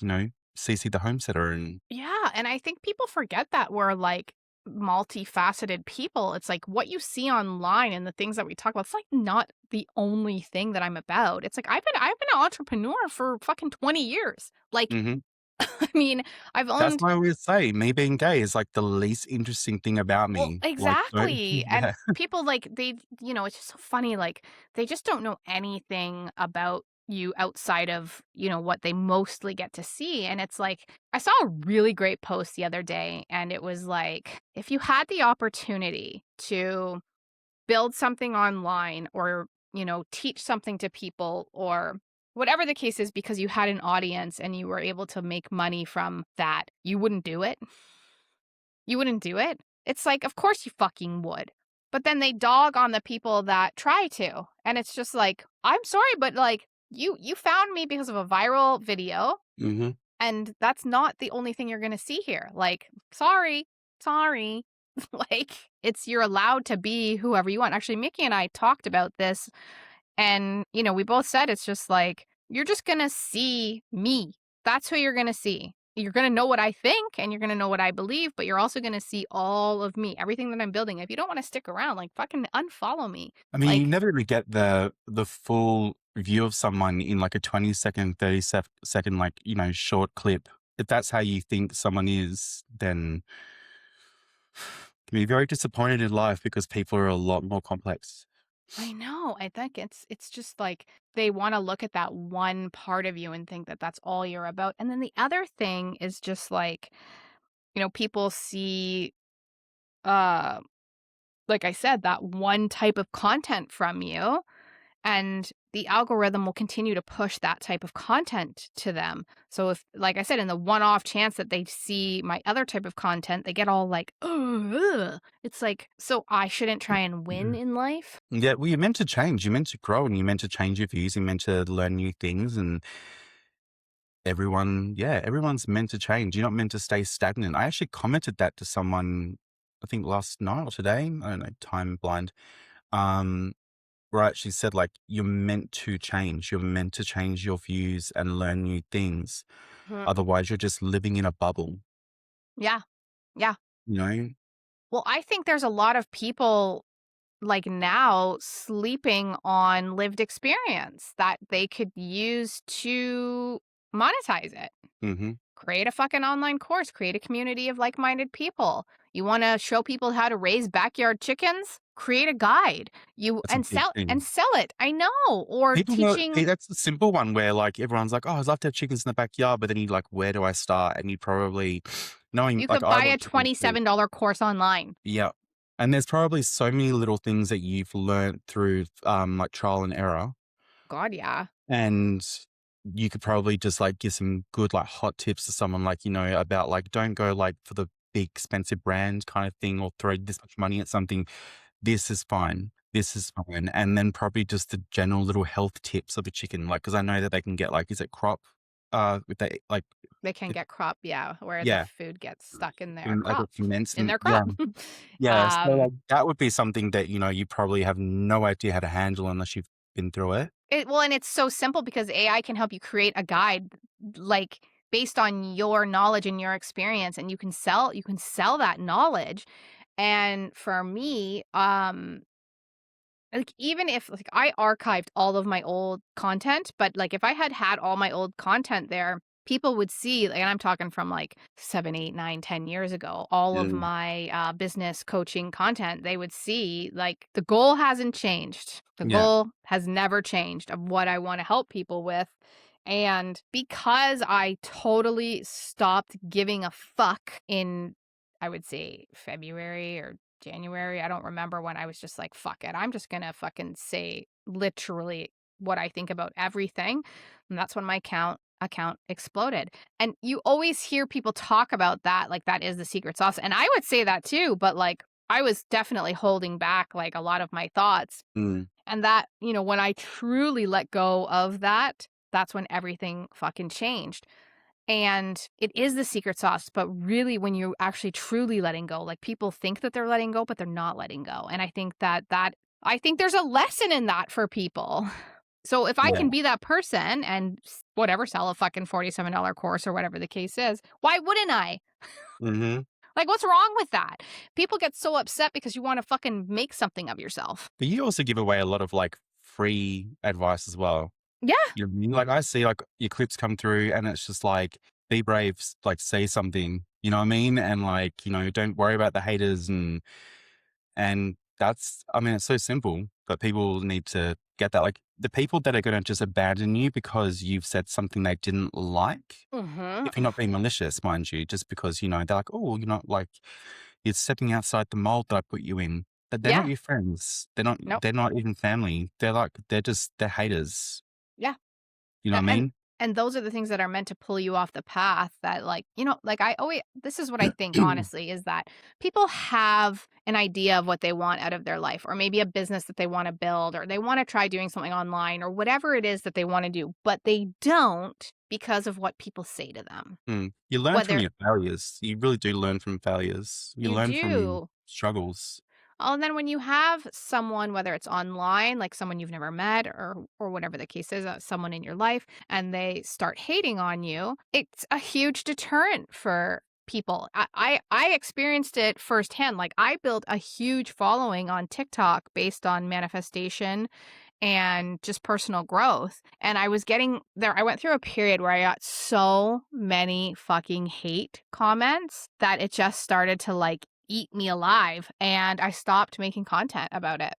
CC the homesteader. And yeah, and I think people forget that we're, like, multifaceted people. It's like what you see online and the things that we talk about, it's, like, not the only thing that I'm about. It's like I've been an entrepreneur for fucking 20 years. Like, Mhm. I mean, I've That's owned why we say me being gay is, like, the least interesting thing about well, me. Like, don't exactly, and yeah. people, like, it's just so funny, like, they just don't know anything about you outside of, what they mostly get to see, and it's like, I saw a really great post the other day, and it was like, if you had the opportunity to build something online or, teach something to people or whatever the case is because you had an audience and you were able to make money from that, you wouldn't do it? You wouldn't do it? It's like, of course you fucking would. But then they dog on the people that try to. And it's just like, I'm sorry, but like you found me because of a viral video, Mhm. and that's not the only thing you're gonna see here. Like, sorry, sorry. Like, it's you're allowed to be whoever you want. Actually, Mickey and I talked about this, and we both said it's just like, you're just gonna see me. That's who you're gonna see. You're gonna know what I think and you're gonna know what I believe, but you're also gonna see all of me, everything that I'm building. If you don't want to stick around, like, fucking unfollow me. I mean, you Like, never really get the full view of someone in, like, a 20-second, 30-second, like, short clip. If that's how you think someone is, then you can be very disappointed in life because people are a lot more complex. I know. I think it's just like they want to look at that one part of you and think that that's all you're about. And then the other thing is just like, people see uh like I said, that one type of content from you, and the algorithm will continue to push that type of content to them. So if, like I said, in the one-off chance that they see my other type of content, they get all like, ugh. It's like, so I shouldn't try and win Mhm. in life? Yeah, well, you're meant to change. You're meant to grow, and you're meant to change your views. You're meant to learn new things, and everyone's meant to change. You're not meant to stay stagnant. I actually commented that to someone, I think last night or today. I don't know, time blind. Um, right, she said, like, you're meant to change. You're meant to change your views and learn new things. Mhm. Otherwise, you're just living in a bubble, Yeah, yeah. you know? Well, I think there's a lot of people like now sleeping on lived experience that they could use to monetize it. Mhm. Create a fucking online course, create a community of like-minded people. You want to show people how to raise backyard chickens? Create a guide. You That's a big and thing. sell it. I know. Or People know teaching that's the simple one where, like, everyone's like, "Oh, I'd love to have chickens in the backyard," but then you like, "Where do I start?" And you probably knowing you like, could I buy a want chickens too. $27 course online. Yeah. And there's probably so many little things that you've learnt through, like, trial and error, God, yeah. and you could probably just, like, give some good, like, hot tips to someone, like, about, like, don't go, like, for the big expensive brand kind of thing or throw this much money at something. This is fine. This is fine. And then probably just the general little health tips of a chicken, like, because I know that they can get, like, is it crop? If they like, They can if get crop, yeah, where the yeah, food gets stuck in their and like crop. it ferments In and their yeah, crop. yeah. So, um like, that would be something that, you probably have no idea how to handle unless you've been through it. Well, and it's so simple because AI can help you create a guide, like, based on your knowledge and your experience, and you can sell that knowledge. And for me, like, even if, like, I archived all of my old content, but, like, if I had all my old content there, people would see, like, and I'm talking from, like, 7, 8, 9, 10 years ago, all of Mm, my, business coaching content, they would see, like, the goal hasn't changed. The yeah. goal has never changed of what I wanna help people with, and because I totally stopped giving a fuck in, I would say, February or January. I don't remember when I was just like, fuck it. I'm just going to fucking say literally what I think about everything. And that's when my account exploded. And you always hear people talk about that like that is the secret sauce. And I would say that too, but like I was definitely holding back like a lot of my thoughts. Mm, And that, when I truly let go of that, that's when everything fucking changed. And it is the secret sauce, but really when you're actually truly letting go, like people think that they're letting go, but they're not letting go. And I think I think there's a lesson in that for people. So if I yeah. can be that person and whatever, sell a fucking $47 course or whatever the case is, why wouldn't I? Mhm. Like, what's wrong with that? People get so upset because you want to fucking make something of yourself. But you also give away a lot of, like, free advice as well. Yeah. You know what I mean? Like, I see, like, your clips come through and it's just like, "Be brave, like, say something." You know what I mean? And, like, don't worry about the haters and that's I mean, it's so simple, but people need to get that. Like, the people that are gonna just abandon you because you've said something they didn't like, Mhm. if you're not being malicious, mind you, just because, they're like, "Oh, you're not like you're stepping outside the mold that I put you in." But they're not Yeah. your friends. They're not Nope. they're not even family. They're haters. Yeah. You know what A I mean? and those are the things that are meant to pull you off the path that, like, like, I always this is what I think, honestly, is that people have an idea of what they want out of their life, or maybe a business that they wanna build, or they wanna try doing something online, or whatever it is that they wanna do, but they don't because of what people say to them. Mm. You learn from Whether your failures. You really do learn from failures. You you learn from do. struggles. Oh, and then when you have someone, whether it's online, like someone you've never met, or whatever the case is, someone in your life, and they start hating on you, it's a huge deterrent for people. I experienced it firsthand. Like I built a huge following on TikTok based on manifestation and just personal growth. And I was getting there. I went through a period where I got so many fucking hate comments that it just started to like eat me alive. And I stopped making content about it.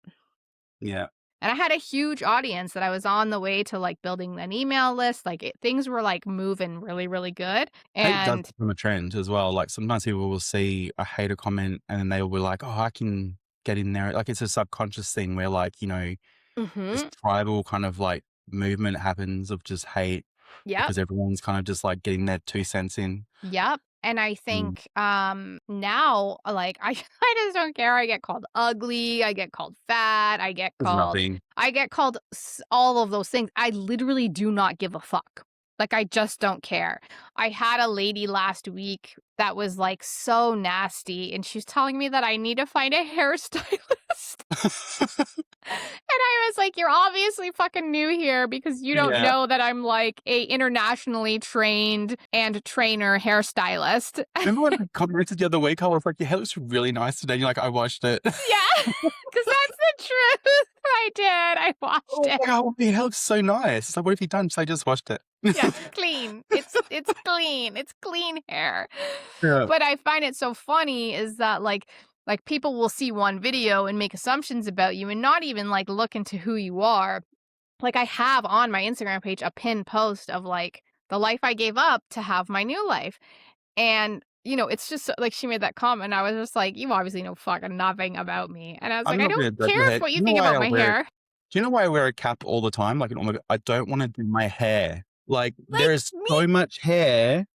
Yeah. And I had a huge audience that I was on the way to like building an email list. Like things were like moving really, really good. Hate does And become a trend as well. Like, sometimes people will see a hater comment and then they will be like, "Oh, I can get in there." Like, it's a subconscious thing where, like, this mhm, tribal kind of, like, movement happens of just hate yep. because everyone's kind of just, like, getting their 2 cents in. Yep, and I Mm. think, now, like, I I just don't care. I get called ugly, I get called fat, There's nothing. I get called all of those things. I literally do not give a fuck. Like, I just don't care. I had a lady last week that was, like, so nasty, and she's telling me that I need to find a hairstylist. And I was like, "You're obviously fucking new here because you don't Yeah. know that I'm, like, a internationally trained and trainer hairstylist." Remember when I commented the other week, I was like, "Your hair looks really nice today." You're like, "I washed it." Yeah, because that's the truth. I did. I I washed was it. like, "Oh, your hair looks so nice." It's like, "What have you done?" She's like, "I just washed it." Yeah, it's clean. It's clean. It's clean hair. Yeah. But I find it so funny is that like people will see one video and make assumptions about you and not even like look into who you are. Like I have on my Instagram page a pinned post of like the life I gave up to have my new life. And it's just like she made that comment. I was just like, you obviously know fucking nothing about me. And I was I'm like, I not don't gonna judge your care hair. what Do you you know think why about I my wear hair. Do you know why I wear a cap all the time? Like, oh my God, I don't wanna do my hair. Like, there Like is me. so much hair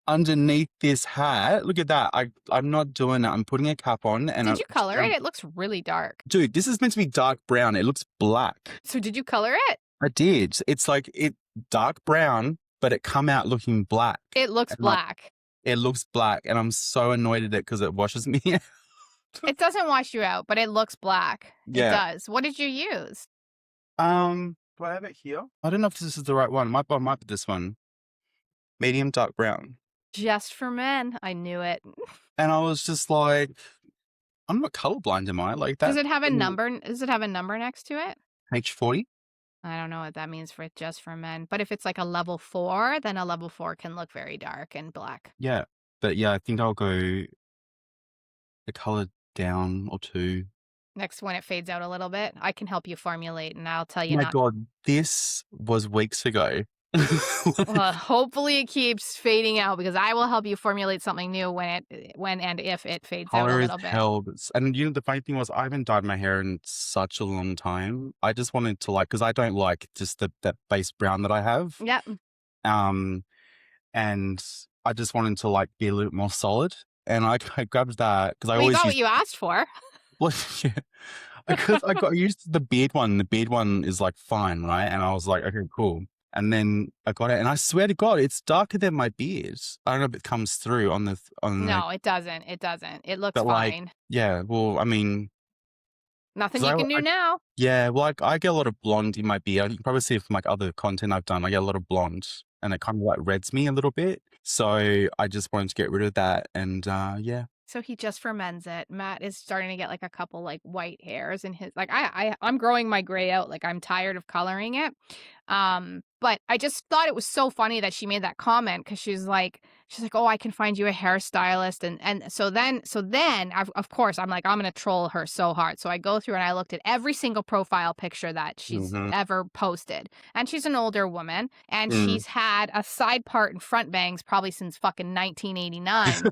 underneath this hat. Look at that. I'm not doing it. I'm putting a cap on and Did you color it? It looks really dark. dude, this is meant to be dark brown. It looks black. So did you color it? I did. It's like it dark brown, but it come out looking black. It looks And like black. it looks black, and I'm so annoyed at it because it washes me out. It doesn't wash you out, but it looks black. It Yeah. does. What did you use? Do I have it here? I don't know if this is the right one. Might be this one. Medium dark brown. Just for men. I knew it. And I was just like, I'm not colorblind, am I? Like Does that it have a thing number? Does it have a number next to it? H40? I don't know what that means for just for men. But if it's like a level 4, then a level 4 can look very dark and black. Yeah. But yeah, I think I'll go a color down or two. Next when it fades out a little bit, I can help you formulate and I'll tell you My not. God, this was weeks ago. Well, hopefully it keeps fading out because I will help you formulate something new when and if it fades out a Color as little bit. hell. And the funny thing was I haven't dyed my hair in such a long time. I just wanted to because I don't like just that base brown that I have. Yep. Um, and I just wanted to be a little bit more solid. And I grabbed that because I Well, you always got what use you asked for. well, yeah, because I got used to the beard one. The beard one is fine, right? And I was like, okay, cool. And then I got it, and I swear to God, it's darker than my beard. I don't know if it comes through on the, No, it doesn't. It doesn't. It looks but fine. yeah. Well, I mean, Nothing because you can do I now. yeah, well, I get a lot of blonde in my beard. You can probably see it from other content I've done. I get a lot of blonde, and it kind of reds me a little bit. So I just wanted to get rid of that, and yeah. So he just ferments it. Matt is starting to get like a couple like white hairs in his like I'm growing my gray out. Like I'm tired of coloring it. But I just thought it was so funny that she made that comment because she's like, oh, I can find you a hairstylist. And so then of course I'm like, I'm gonna troll her so hard. So I go through and I looked at every single profile picture that she's Hmm. ever posted. And she's an older woman and she's had a side part and front bangs probably since fucking 1989.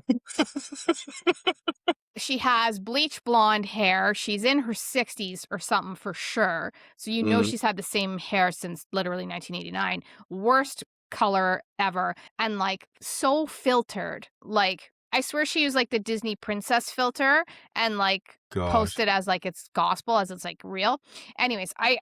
She has bleach blonde hair. She's in her 60s or something for sure. So Mm. she's had the same hair since literally 1989. Worst color ever. And like so filtered. Like I swear she used like the Disney princess filter and like Gosh. posted as like it's gospel, as it's like real. Anyways, I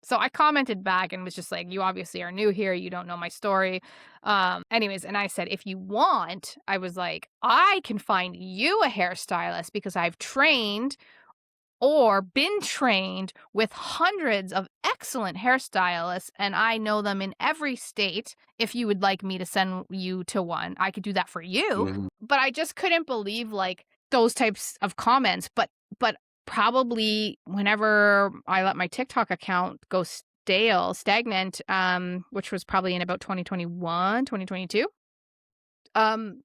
so I commented back and was just like, you obviously are new here. You don't know my story. Anyways, and I said, if you want, I was like, I can find you a hairstylist because I've trained or been trained with hundreds of excellent hairstylists and I know them in every state. If you would like me to send you to one, I could do that for you. Mhm. But I just couldn't believe like those types of comments. But probably whenever I let my TikTok account go stagnant, which was probably in about 2021, 2022, um,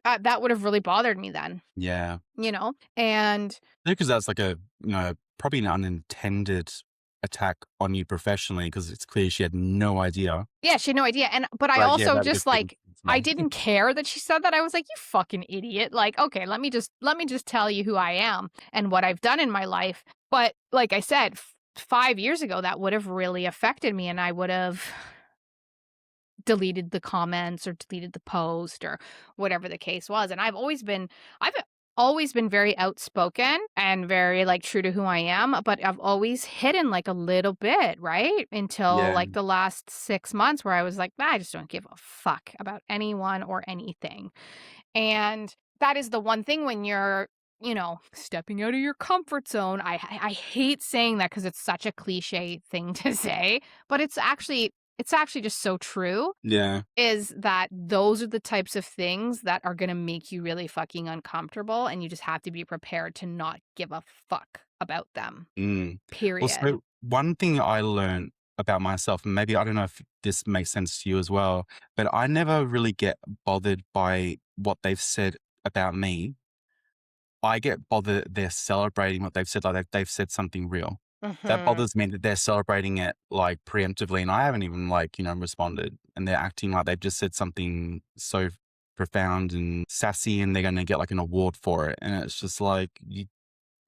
that would have really bothered me then, Yeah. and Because that's probably an unintended attack on you professionally because it's clear she had no idea. yeah, she had no idea, but I But yeah, also that just, just didn't like I me. didn't care that she said that, I was like, "You fucking idiot," like, "Okay, let me just tell you who I am and what I've done in my life," but like I said, 5 years ago, that would have really affected me, and I would have deleted the comments or deleted the post or whatever the case was, and I've always been very outspoken and very, like, true to who I am, but I've always hidden, like, a little bit, right? Until, Yeah. like, the last 6 months where I was like, "I just don't give a fuck about anyone or anything." And that is the one thing when you're, stepping out of your comfort zone. I hate saying that because it's such a cliche thing to say, but it's actually just so true, Yeah. is that those are the types of things that are gonna make you really fucking uncomfortable, and you just have to be prepared to not give a fuck about them, Mm. Well, period. so one thing I learned about myself, and maybe I don't know if this makes sense to you as well, but I never really get bothered by what they've said about me. I get bothered that they're celebrating what they've said, like they've said something real. That Mhm. bothers me that they're celebrating it like preemptively, and I haven't even like, responded, and they're acting like they've just said something so profound and sassy, and they're going to get like an award for it. And it's just like, you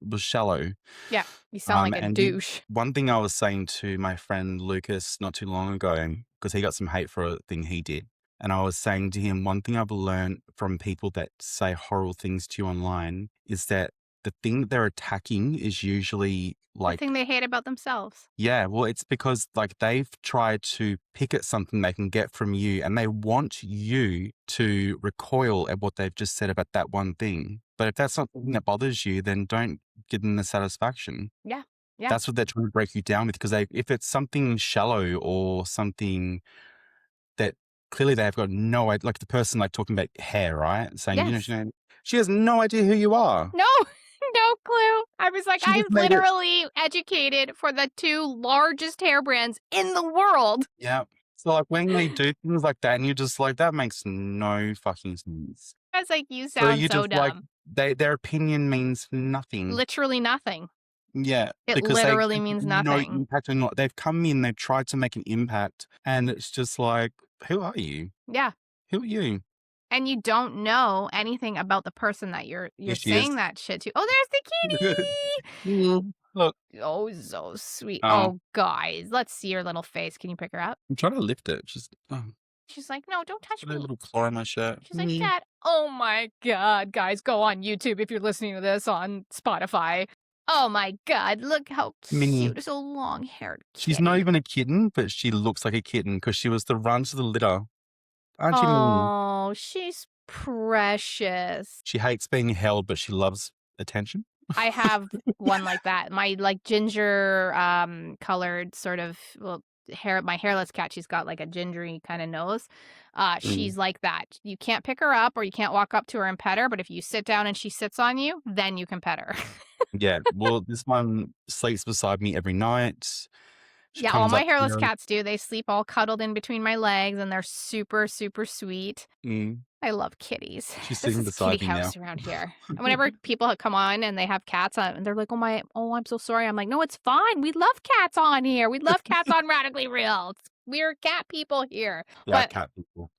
was shallow. Yeah, you sound like a And you douche. one thing I was saying to my friend Lucas not too long ago, because he got some hate for a thing he did. And I was saying to him, one thing I've learned from people that say horrible things to you online is that the thing that they're attacking is usually The like, thing they hate about themselves. yeah, well, it's because like they've tried to pick at something they can get from you and they want you to recoil at what they've just said about that one thing. But if that's not something that bothers you, then don't give them the satisfaction. Yeah, yeah, That's what they're trying to break you down with, because if it's something shallow or something that clearly they've got no idea, like the person like talking about hair, right? Saying, yes. she has no idea who you are. No, no clue. I was like, She I'm just made it. literally educated for the 2 largest hair brands in the world. Yeah. So like when they do things like that and you're just like, that makes no fucking sense. I was like, "You So sound you so just like, dumb." their opinion means nothing. Literally nothing. Yeah, It because they've literally had means no nothing. impact on what they've come in, they've tried to make an impact, and it's just like, who are you? Yeah, Who are you? and you don't know anything about the person that you're Here she is. saying that shit to. Oh, there's the kitty! Mm, look, Oh, so sweet. oh, Oh, guys, let's see her little face. Can you pick her up? I'm trying to lift it. Just, She's like, "No, don't touch got a me." little claw in my shirt. She's like, "Dad." Oh my god, guys, go on YouTube if you're listening to this on Spotify. Oh my god, look how Minnie. cute. It's a long-haired She's not kitty. even a kitten, but she looks like a kitten because she was the runt of the litter. Aren't you, Minnie? Oh, she's precious. She hates being held, but she loves attention. I have one like that. My, like, ginger, colored sort of, well, my hairless cat, she's got, like, a gingery kinda nose. Mm. She's like that. You can't pick her up or you can't walk up to her and pet her, but if you sit down and she sits on you, then you can pet her. Yeah, well, this one sleeps beside me every night. She Yeah, all comes my up hairless here. cats do. They sleep all cuddled in between my legs, and they're super, super sweet. Mm, I love kitties. she's This sitting is a kitty beside me now. house around here. And whenever people come on and they have cats on, and they're like, I'm so sorry." I'm like, "No, it's fine. We love cats on here. We love cats on Radically Real. We're cat people here." Yeah, But cat people.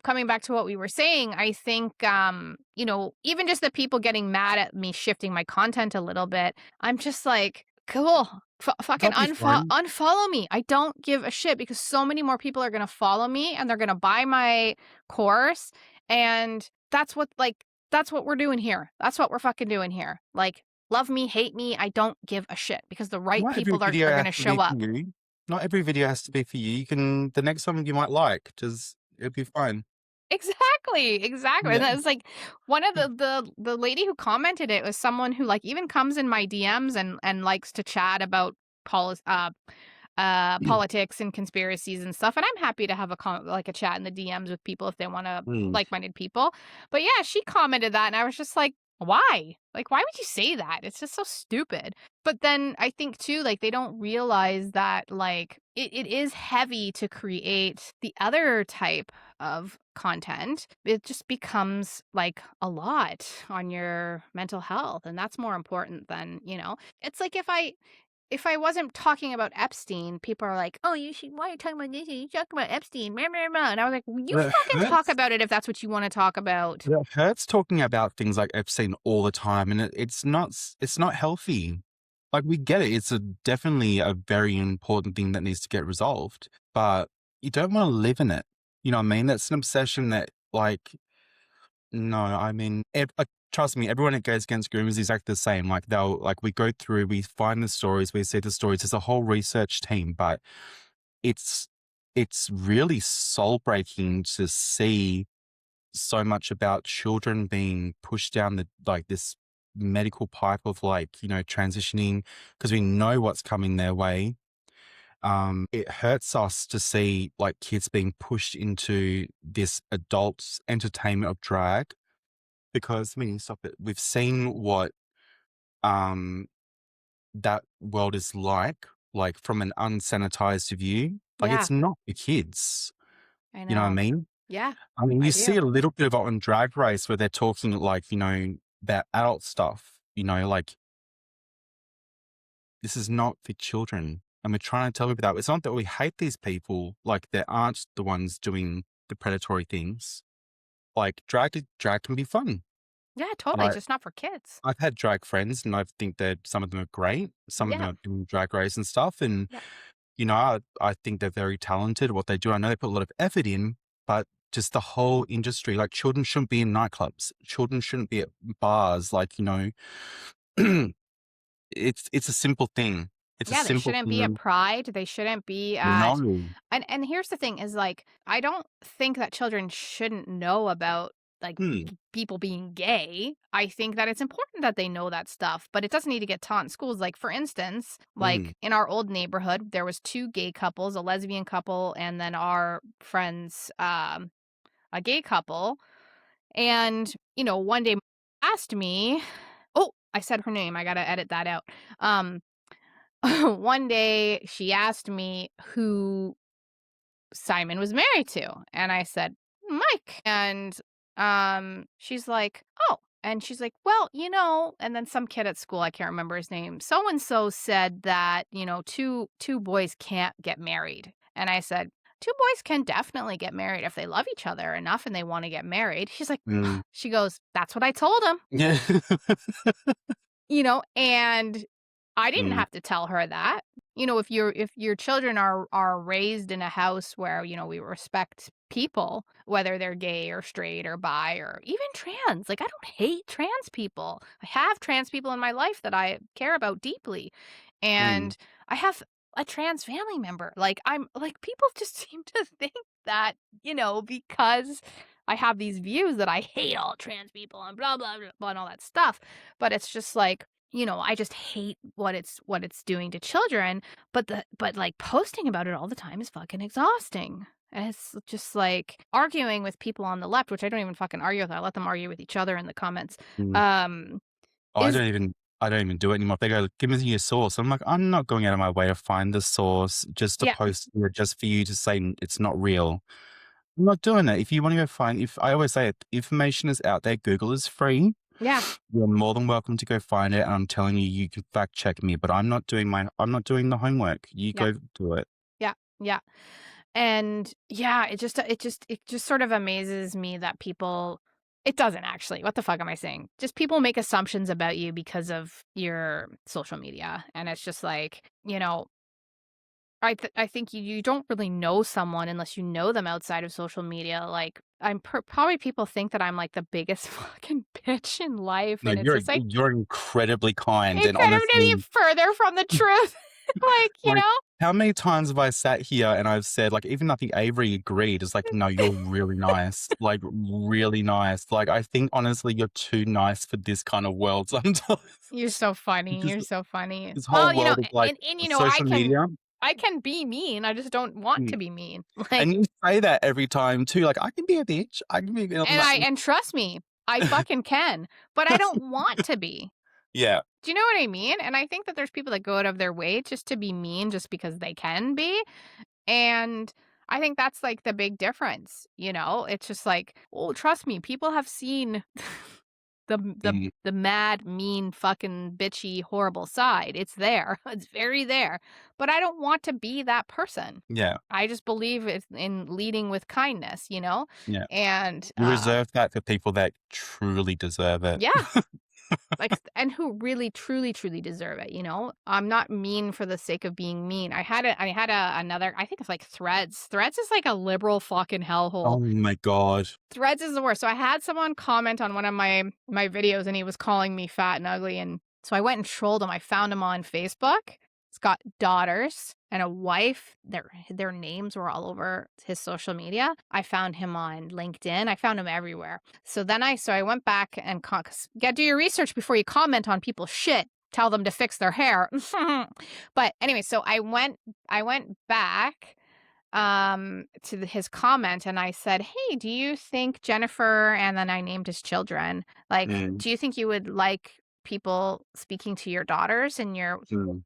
coming back to what we were saying, I think, even just the people getting mad at me shifting my content a little bit, I'm just like, cool, fucking That'll be fine. unfollow me. I don't give a shit because so many more people are going to follow me and they're going to buy my course. And that's what we're doing here. That's what we're fucking doing here. Like, love me, hate me. I don't give a shit because the right Not every people video are going has to to be show for up. you. Not every video has to be for you. You can the next one you might like, just it'll be fine. Exactly, exactly, and Yeah. that was, like, one of the lady who commented it was someone who, like, even comes in my DMs and likes to chat about policy politics and conspiracies and stuff, and I'm happy to have a chat in the DMs with people if they wanna Mm. like-minded people. But yeah, she commented that, and I was just like, "Why? Like, why would you say that? It's just so stupid." But then I think too, like, they don't realize that, like, it is heavy to create the other type of content. It just becomes, like, a lot on your mental health, and that's more important than, it's like if I wasn't talking about Epstein, people are like, "Oh, you should why are you talking about this? You talk about Epstein, blah, blah, blah." And I was like, "Well, you But it fucking talk hurts. about it if that's what you wanna talk about." It hurts talking about things like Epstein all the time, and it's not healthy. Like, we get it. It's definitely a very important thing that needs to get resolved, but you don't wanna live in it. You know what I mean? That's an obsession that, like, No, I mean, trust me, everyone that goes against groomers is exactly the same. Like they'll like we go through, we find the stories, we see the stories. There's a whole research team, but it's it's really soul breaking to see so much about children being pushed down the like this medical pipe of like, transitioning because we know what's coming their way. It hurts us to see like kids being pushed into this adult entertainment of drag because I mean, stop it. We've seen what um that world is like from an unsanitized view. Like Yeah, it's not for kids. I You know what I know. mean? Yeah, I mean, I you see do. a little bit of it on Drag Race where they're talking like, about adult stuff, like this is not for children. And we're trying to tell people that it's not that we hate these people, like they aren't the ones doing the predatory things. Like drag can be fun. Yeah, totally, I just not for kids. I've had drag friends and I think that some of them are great. Some of them Yeah, are doing drag race and stuff. And, yeah. I think they're very talented at what they do. I know they put a lot of effort in, but just the whole industry, like children shouldn't be in nightclubs. Children shouldn't be at bars. Like, it's a simple thing. It's a Yeah, they simple shouldn't be at thing. Pride, they shouldn't be at No. and here's the thing is, like, I don't think that children shouldn't know about, like, Hmm. people being gay. I think that it's important that they know that stuff, but it doesn't need to get taught in schools. Like, for instance, Mm. like, in our old neighborhood, there was 2 gay couples, a lesbian couple, and then our friends, a gay couple, and, one day asked me oh, I said her name, I gotta edit that out. Um, one day she asked me who Simon was married to, and I said, "Mike." And, she's like, "Oh." And she's like, "Well, and then some kid at school, I can't remember his name, so and so said that, two boys can't get married." And I said, "2 boys can definitely get married if they love each other enough and they wanna get married." She's like Mm. she goes, "That's what I told him." Yeah. And I didn't Mm. have to tell her that. If your children are raised in a house where, we respect people, whether they're gay or straight or bi or even trans. Like I don't hate trans people. I have trans people in my life that I care about deeply. Mm. And I have a trans family member. Like I'm like people just seem to think that, because I have these views that I hate all trans people and blah blah blah, blah and all that stuff. But it's just like I just hate what it's doing to children, but, like, posting about it all the time is fucking exhausting. And it's just like arguing with people on the left, which I don't even fucking argue with, I let them argue with each other in the comments, Mm. um, Oh, is I don't even do it anymore. If they go, "Give me your source." I'm like, "I'm not going out of my way to find the source just to yeah, post it, just for you to say it's not real." I'm not doing that. If you wanna go find if I always say it, information is out there, Google is free. yeah, You're more than welcome to go find it, and I'm telling you, you can fact check me, but I'm not doing the homework. You yeah, go do it. yeah, yeah. And yeah, it just sort of amazes me that people it doesn't actually. What the fuck am I saying? Just people make assumptions about you because of your social media. And it's just like, I think you don't really know someone unless you know them outside of social media. Like probably people think that I'm like the biggest fucking bitch in life, No, and it's just like you're incredibly kind, it and could have be honestly, further from the truth. like you like, know, how many times have I sat here and I've said, like, even I think Avery agreed, it's like, "No, you're really nice." Like, really nice. Like, I think honestly, you're too nice for this kind of world sometimes. You're so funny. Just You're so funny. this whole Well, world of, like, and I social can media. be mean. I just don't want Mm, to be mean. and Like you say that every time too, like, "I can be a bitch. I can be" I'm like and trust me, I fucking can, but I don't want to be. Yeah. Do you know what I mean? And I think that there's people that go out of their way just to be mean just because they can be. And I think that's like the big difference, It's just like, oh, trust me, people have seen Mm, the mad, mean, fucking bitchy, horrible side. It's there. It's very there. But I don't want to be that person. yeah, I just believe in leading with kindness. yeah. And You reserve that for people that truly deserve it. yeah, Like, and who really, truly, truly deserve it, you know? I'm not mean for the sake of being mean. Another, I think it's like Threads. Threads is like a liberal fucking Oh hellhole. my god. Threads is the worst. So I had someone comment on one of my videos and he was calling me fat and ugly, and so I went and trolled him. I found him on Facebook. He's got daughters and a wife. Their names were all over his social media. I found him on LinkedIn. I found him everywhere. So I went back and 'cause you gotta do your research before you comment on people's shit. Tell them to fix their hair. But anyway, so I went back to his comment and I said, "Hey, do you think Jennifer," and then I named his children, like, Mm, "Do you think you would like people speaking to your daughters and mm.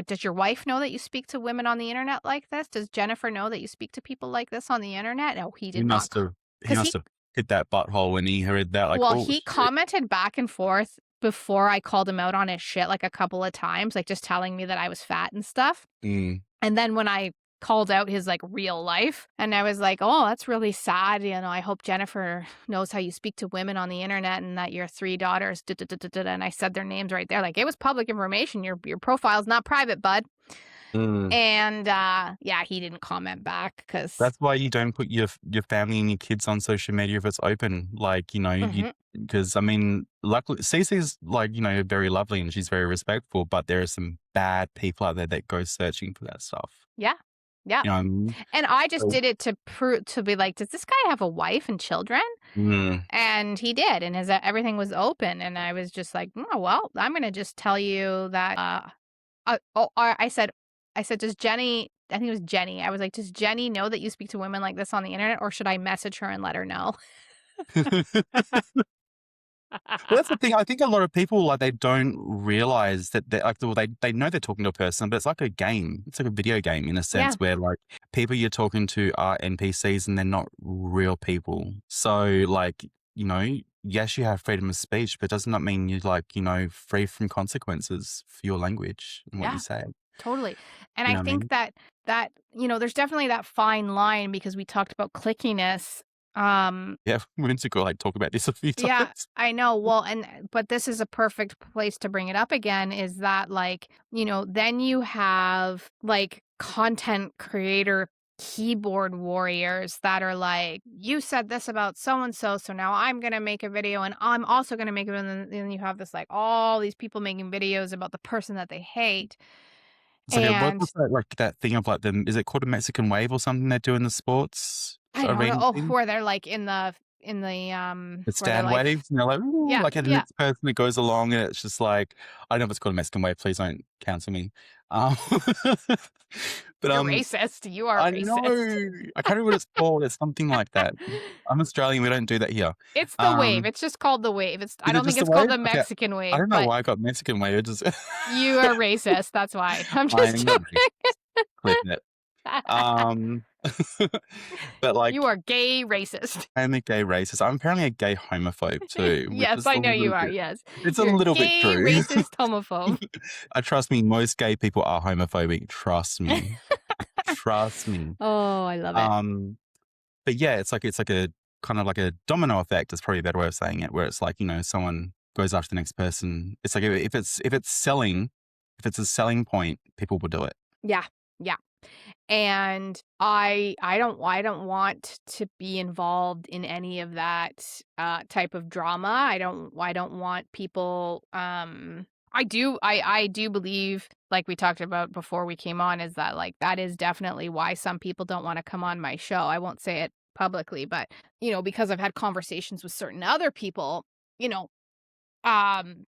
does your wife know that you speak to women on the internet like this? Does Jennifer know that you speak to people like this on the internet?" No, he He did not. must have he Cuz must he have hit that butthole when he heard that, like, well, "Oh, he shit." commented back and forth before I called him out on his shit like a couple of times, like just telling me that I was fat and stuff. Mm, And then when I called out his, like, real life, and I was like, "Oh, that's really sad, I hope Jennifer knows how you speak to women on the internet and that your 3 daughters da da da da da," and I said their names right there, like, it was public information, your profile's not private, bud. mm. And, yeah, he didn't comment back because That's why you don't put your family and your kids on social media if it's open, like, you Mhm. because, I mean, luckily Cece's, like, very lovely and she's very respectful, but there are some bad people out there that go searching for that stuff. Yeah. Yeah. You know what I mean? And I just So did it to be like, "Does this guy have a wife and children?" mm, And he did, and his everything was open, and I was just like, "Oh, well, I'm gonna just tell you that, I said, "Does Jenny," I think it was Jenny. I was like, "Does Jenny know that you speak to women like this on the internet, or should I message her and let her know?" Well, that's the thing. I think a lot of people, like, they don't realize that they're like, well, they know they're talking to a person, but it's like a game. It's like a video game in a sense Yeah, where, like, people you're talking to are NPCs and they're not real people. So, like, yes, you have freedom of speech, but does not mean you're, like, free from consequences for your language and what you yeah, say. totally. And You I know what I think mean? that there's definitely that fine line because we talked about clickiness. Um, Yeah, we need to go, like, talk about this a few yeah, times. I know. Well, but this is a perfect place to bring it up again is that, like, then you have like content creator keyboard warriors that are like, "You said this about so and so, so now I'm going to make a video and I'm also going to make it." And then you have this like all these people making videos about the person that they hate. It's like a And what's that, like, that thing of, like, is it called a Mexican wave or something they do in the sports I don't know. arena Oh, thing? where they're like in the The where they're stand like, waves, and they're like, "Ooh," yeah, like, and the yeah, next person that goes along, and it's just like I don't know if it's called a Mexican wave, please don't cancel me. Um, but, you're racist. You are I know, racist. I can't remember what it's called, it's something like that. I'm Australian, we don't do that here. It's the wave, Um, it's just called the wave, I is it don't think just a it's called wave? the Okay, Mexican I wave, don't know but why I got Mexican wave, it just you are racist, that's why. I'm I just am not joking. racist, clip it. Um, but, You like, are gay racist. I'm a gay racist. I'm apparently a gay homophobe too, which Yes, is I a know you little are, bit yes. it's a You're a little bit gay true. racist homophobe. Trust me, most gay people are homophobic, trust me. Trust me. Oh, I love it. Um, but yeah, it's like a kind of like a domino effect is probably a better way of saying it, where it's like, someone goes after the next person. It's like if it's a selling point, people will do it. Yeah, yeah. And I don't want to be involved in any of that type of drama. I don't want people I do believe, like we talked about before we came on, is that like that is definitely why some people don't want to come on my show. I won't say it publicly, but because I've had conversations with certain other people, you know,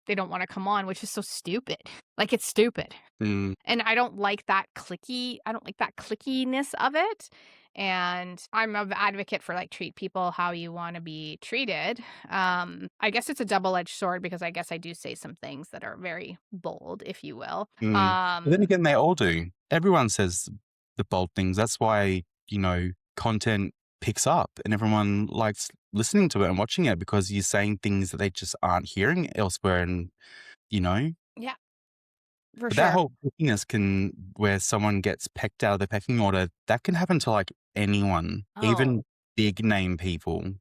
they don't want to come on, which is so stupid. Like it's stupid. Mm, And I don't like that clickiness of it, and I'm an advocate for, like, treat people how you wanna be treated. I guess it's a double-edged sword because I guess I do say some things that are very bold, if you will. mm. But then again, they all do. Everyone says the bold things. That's why, content picks up and everyone likes listening to it and watching it because you're saying things that they just aren't hearing elsewhere and, you know? Yeah, for But that sure. whole pickiness can where someone gets pecked out of the pecking order, that can happen to, like, anyone, Oh, even big name people.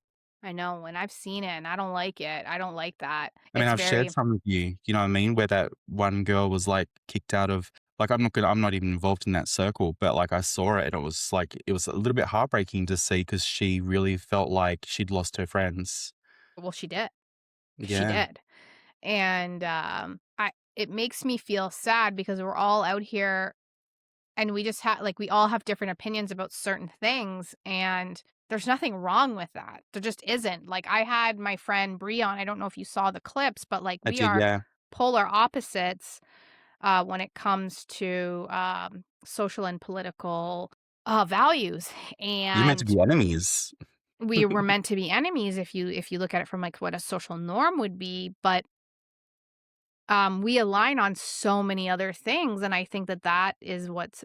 I know, and I've seen it, and I don't like it. I don't like that. I mean, It's I've shared very some with you know what I mean? Where that one girl was, like, kicked out of like, I'm not even involved in that circle, but, like, I saw it and it was, like it was a little bit heartbreaking to see because she really felt like she'd lost her friends. well, she did. She Yeah. did. And, I it makes me feel sad because we're all out here and we just have like, we all have different opinions about certain things, and there's nothing wrong with that. There just isn't. Like, I had my friend Bree on, I don't know if you saw the clips, but, like, I we did, are yeah. polar opposites, when it comes to, social and political, values, You're meant to and be enemies. we were meant to be enemies if you look at it from, like, what a social norm would be, but we align on so many other things, and I think that that is what's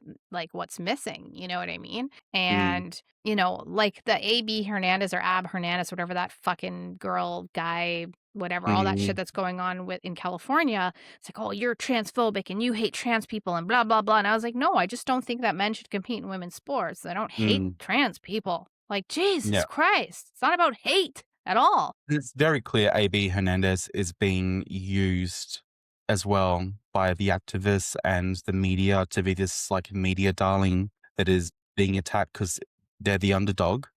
missing, you know what I mean? Mm, And, you know, like the AB Hernandez or Ab Hernandez, whatever that fucking girl, guy, whatever, all that shit mhm, that's going on with in California. It's like, "Oh, you're transphobic and you hate trans people and blah, blah, blah." And I was like, "No, I just don't think that men should compete in women's sports. I don't hate mm, trans people." Like, Jesus yeah. Christ. It's not about hate at all. It's very clear AB Hernandez is being used as well by the activists and the media to be this, like, media darling that is being attacked because 'cause they're the underdog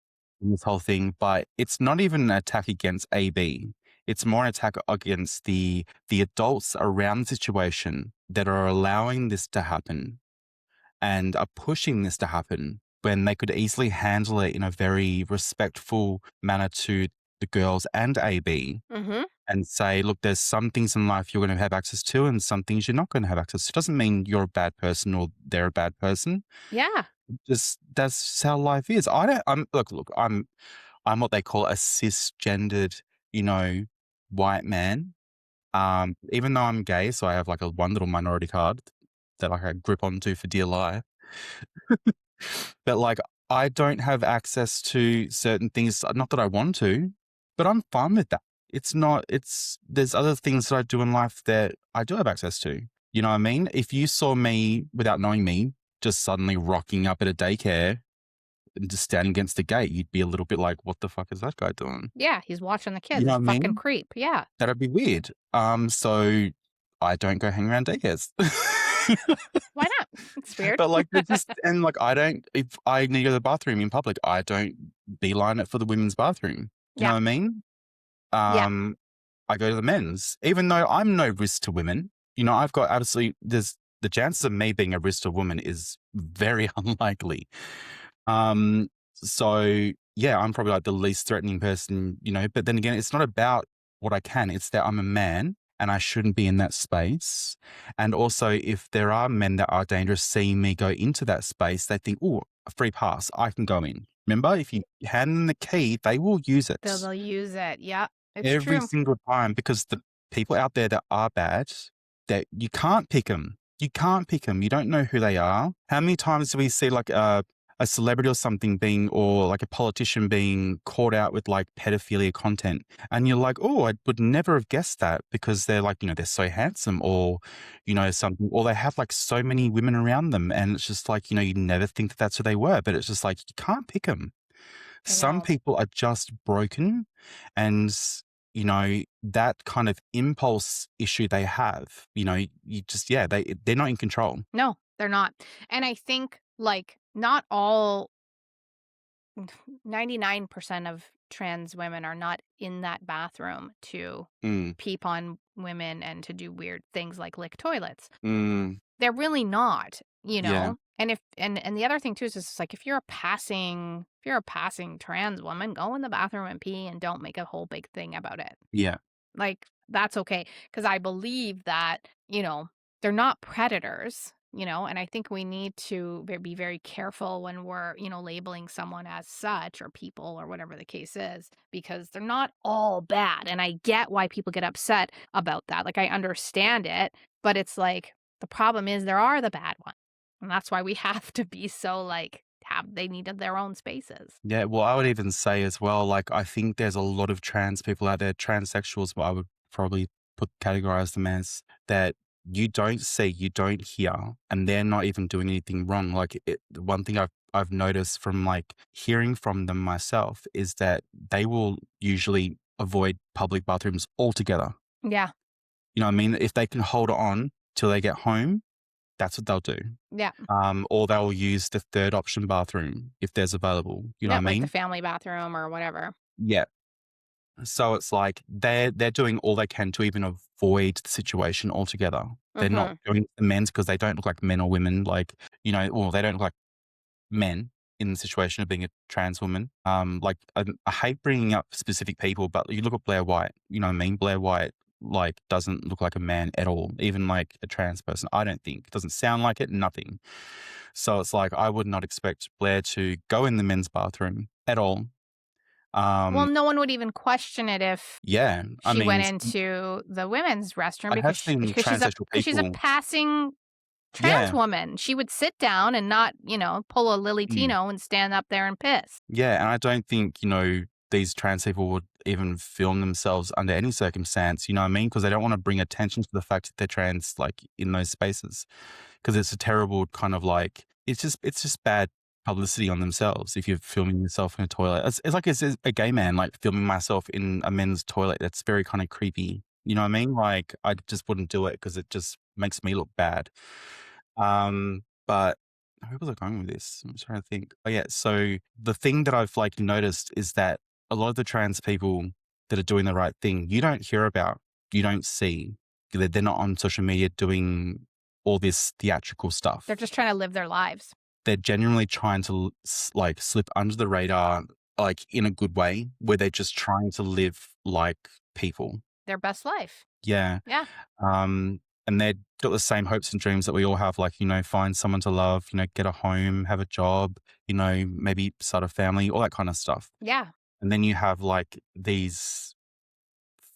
in this whole thing, but it's not even an attack against AB. It's more an attack against the adults around the situation that are allowing this to happen and are pushing this to happen when they could easily handle it in a very respectful manner to the girls and AB Mhm. and say, look, there's some things in life you're going to have access to and some things you're not going to have access to. It doesn't mean you're a bad person or they're a bad person. Yeah. Just that's how life is. I'm what they call a cisgendered, you know, white man. Even though I'm gay, so I have like a one little minority card that I can grip onto for dear life. But, like, I don't have access to certain things, not that I want to, but I'm fine with that. It's there's other things that I do in life that I do have access to. You know what I mean? If you saw me without knowing me, just suddenly rocking up at a daycare and just standing against the gate, you'd be a little bit like, "What the fuck is that guy doing?" Yeah, he's watching the You kids. know He's what I a fucking mean? creep. Yeah. That'd be weird. So I don't go hang around daycares. Why not? It's weird. But, like, they're just and, like, I don't if I need to go to the bathroom in public, I don't beeline it for the women's bathroom. You know Yeah. what I mean? Yeah. Um, I go to the men's, even though I'm no risk to women. You know, I've got absolutely there's the chances of me being a risk to a woman is very unlikely. Um, so yeah, I'm probably like the least threatening person, you know, but then again, it's not about what I can, it's that I'm a man and I shouldn't be in that space. And also, if there are men that are dangerous seeing me go into that space, they think, oh, a free pass, I can go in. Remember, if you hand them the key, they will use it They'll use it. Yeah. It's every true. single time because the people out there that are bad, that you can't pick them. You can't pick them. You don't know who they are. How many times do we see like a celebrity or something being, or like a politician being caught out with like pedophilia content? And you're like, oh, I would never have guessed that because they're like, you know, they're so handsome or, you know, something, or they have like so many women around them. And it's just like, you know, you never think that that's who they were, but it's just like, you can't pick them. I Some know. people are just broken and, you know, that kind of impulse issue they have, you know, you just yeah, they're not in control. No, they're not. And I think, like, not all 99% of trans women are not in that bathroom to Mm, peep on women and to do weird things like lick toilets. mm, They're really not, you yeah, know? And if and the other thing too is just like if you're a passing trans woman, go in the bathroom and pee and don't make a whole big thing about it. yeah, Like, that's okay, because I believe that, you know, they're not predators, you know, and I think we need to be very careful when we're, you know, labeling someone as such or people or whatever the case is, because they're not all bad. And I get why people get upset about that. Like, I understand it, but it's like the problem is there are the bad ones. And that's why we have to be so like, they need their own spaces. yeah. Well, I would even say as well, like, I think there's a lot of trans people out there, transsexuals, but I would probably categorize them as that you don't see, you don't hear, and they're not even doing anything wrong. Like the one thing I've noticed from like hearing from them myself is that they will usually avoid public bathrooms altogether. Yeah. You know what I mean? If they can hold on till they get home, that's what they'll do. Yeah. Or they'll use the third option bathroom if there's available. You know what Yeah, I like the mean? family bathroom or whatever. Yeah. So it's like they're doing all they can to even avoid the situation altogether. They're not Mhm. doing the men's because they don't look like men or women, like, or they don't look like men in the situation of being a trans woman. Like I hate bringing up specific people, but you look at Blair White, you know what I mean? Blair White like doesn't look like a man at all, even like a trans person. I don't think it doesn't sound like it, nothing. So it's like I would not expect Blair to go in the men's bathroom at all. Well, Um, no one would even question it if yeah, I she went mean, into the women's restroom I have seen transsexual because she's a people. passing trans Yeah, woman. She would sit down and not, pull a Lily mm, Tino and stand up there and piss. yeah, and I don't think these trans people would even film themselves under any circumstance. You know what I mean? Because they don't want to bring attention to the fact that they're trans, like in those spaces, because it's a terrible kind of like it's just bad publicity on themselves if you're filming yourself in a toilet. It's like it's a gay man like filming myself in a men's toilet. That's very kind of creepy. You know what I mean? Like I just wouldn't do it because it just makes me look bad. But where was I going with this? I'm trying to think. Oh yeah, so the thing that I've like noticed is that a lot of the trans people that are doing the right thing, you don't hear about, you don't see. They're not on social media doing all this theatrical They're stuff. just trying to live their lives, They're genuinely trying to like slip under the radar, like in a good way, where they're just trying to live like people. their best life. Yeah. Yeah. And they've got the same hopes and dreams that we all have, like, find someone to love, get a home, have a job, maybe start a family, all that kind of stuff. Yeah. And then you have like these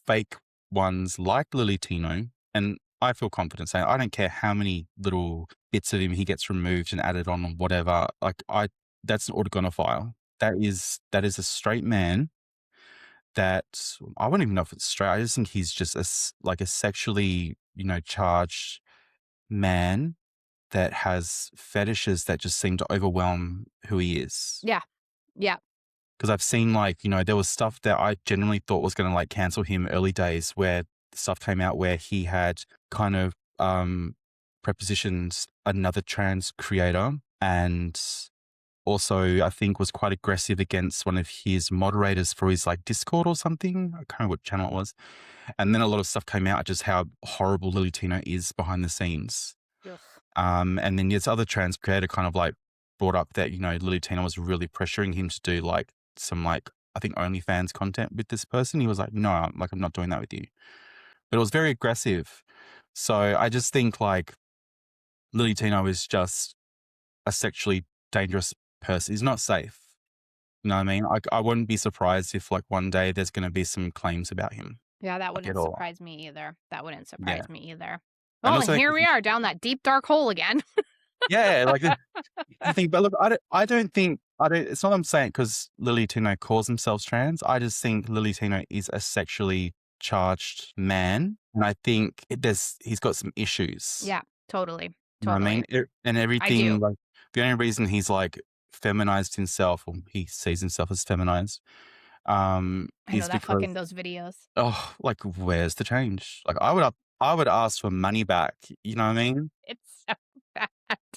fake ones like Lily Tino. And I feel confident saying I don't care how many little bits of him he gets removed and added on or whatever. Like that's an organophile. That is a straight man that I wouldn't even know if it's straight. I just think he's just like a sexually, charged man that has fetishes that just seem to overwhelm who he is. Yeah. Yeah. Because I've seen like, there was stuff that I genuinely thought was going to like cancel him early days where stuff came out where he had kind of prepositioned another trans creator and also I think was quite aggressive against one of his moderators for his like Discord or something. I can't remember what channel it was. And then a lot of stuff came out just how horrible Lily Tino is behind the scenes. Ugh. And then this other trans creator kind of like brought up that, Lily Tina was really pressuring him to do like some like, I think OnlyFans content with this person. He was like, no, I'm not doing that with you. But it was very aggressive. So I just think like Lily Tino is just a sexually dangerous person. He's not safe. You know what I mean? I wouldn't be surprised if like one day there's going to be some claims about him. Yeah, that Like at wouldn't all. surprise me either. That wouldn't Yeah. surprise me either. And Well, and also, here we are down that deep dark hole again. yeah, like I think, but look, I don't, it's not what I'm saying because Lily Tino calls themselves trans. I just think Lily Tino is a sexually charged man. And I think he's got some issues. Yeah, totally. You know what I mean? Totally. And I do. everything, like the only reason he's like feminized himself or he sees himself as feminized, I know is that because, fucking those videos. oh, like where's the change? Like I would ask for money back. You know what I mean? It's so bad.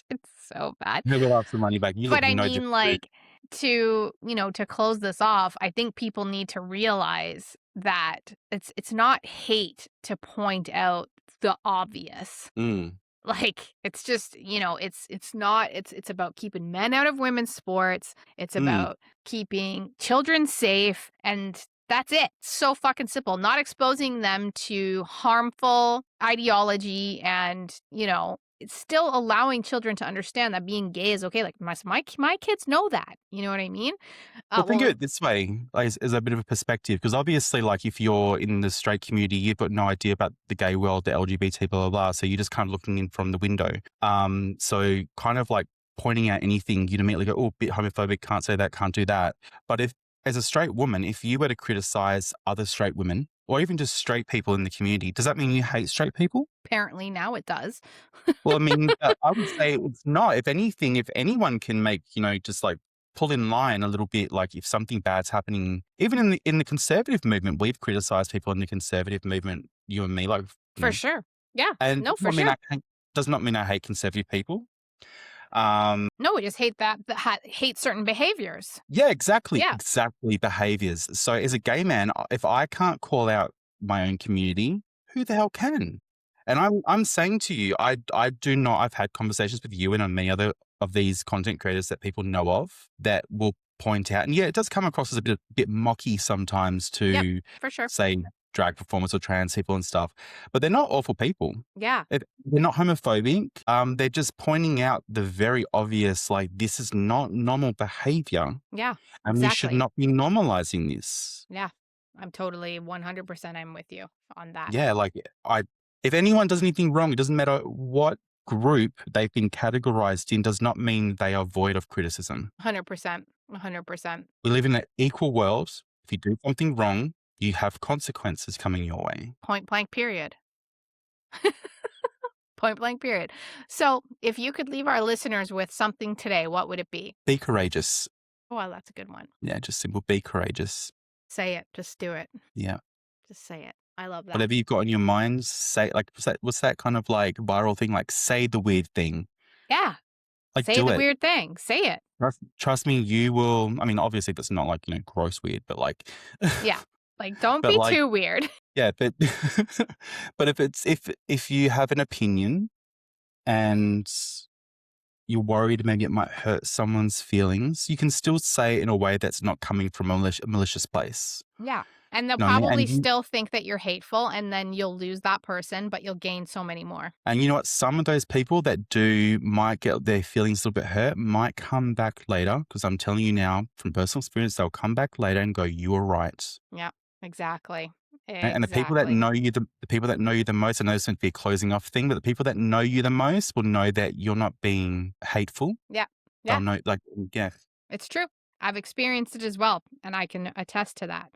It's so bad. I would ask for money back. You look But I no mean, different, dude. like, to close this off, I think people need to realize that it's not hate to point out the obvious. Mm, Like, it's just, it's not it's about keeping men out of women's sports. It's mm. about keeping children safe, and that's it. So fucking simple. Not exposing them to harmful ideology and, it's still allowing children to understand that being gay is okay. Like my kids know that. You know what I mean? Well, think of Well, it this way, like, as a bit of a perspective, because obviously, like, if you're in the straight community, you've got no idea about the gay world, the LGBT, blah, blah, blah. So you're just kind of looking in from the window. So kind of like pointing out anything, you'd immediately go, oh, bit homophobic, can't say that, can't do that. But as a straight woman, if you were to criticize other straight women, or even just straight people in the community, does that mean you hate straight people? Apparently now it does. Well, I mean, I would say it's not. If anything, if anyone can make, just like pull in line a little bit, like if something bad's happening, even in the conservative movement, we've criticized people in the conservative movement, you and me, like, you For know, sure. Yeah. and No, for sure. does not mean I hate conservative people. Um, No, we just hate that hate certain behaviors. yeah, exactly, Yeah. exactly. Behaviors. So as a gay man, if I can't call out my own community, who the hell can? And I'm saying to you, I do not. I've had conversations with you and many other of these content creators that people know of that will point out, and yeah, it does come across as a bit mocky sometimes Yep. to For sure. say drag performers or trans people and stuff, but they're not awful people. Yeah. They're not homophobic. They're just pointing out the very obvious, like this is not normal behavior, Yeah. and we should Exactly. not be normalizing this. Yeah. I'm totally 100% I'm with you on that. Yeah, like if anyone does anything wrong, it doesn't matter what group they've been categorized in, does not mean they are void of criticism. 100%. 100%. We live in an equal world. If you do something wrong, you have consequences coming your way. Point blank period. Point blank period. So, if you could leave our listeners with something today, what would it be? Be courageous. Oh, that's a good one. Yeah, just simple. Be courageous. Say it. Just do it. Yeah. Just say it. I love that. Whatever you've got on your mind, say like what's that kind of like viral thing? Like say the weird thing. Yeah. Like Say do the it. weird thing. Say it. Trust me, you will. I mean, obviously that's not like, gross weird, but like Yeah. Like, don't but be like too weird. yeah, but but if you have an opinion and you're worried maybe it might hurt someone's feelings, you can still say it in a way that's not coming from a malicious place. Yeah. And they'll You know what I mean? probably still think that you're hateful, and then you'll lose that person, but you'll gain so many more. And you know what? Some of those people that do might get their feelings a little bit hurt, might come back later. Because I'm telling you now, from personal experience, they'll come back later and go, "You were right." Yeah. Exactly. And the people that Exactly. know you, the people that know you the most, I know this won't be a closing off thing, but the people that know you the most will know that you're not being hateful. Yeah. They'll Yeah. know, like, yeah, It's true. I've experienced it as well, and I can attest to that.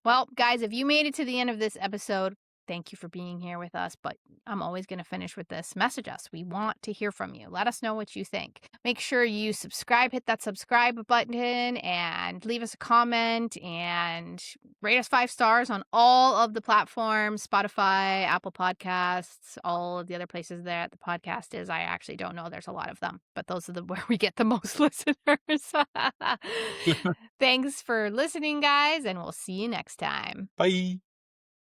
Well, guys, if you made it to the end of this episode, thank you for being here with us. But I'm always going to finish with this. Message us. We want to hear from you. Let us know what you think. Make sure you subscribe, hit that subscribe button, and leave us a comment and rate us 5 stars on all of the platforms: Spotify, Apple Podcasts, all of the other places that the podcast is. I actually don't know. There's a lot of them, but those are where we get the most listeners. Thanks for listening, guys, and we'll see you next time. bye.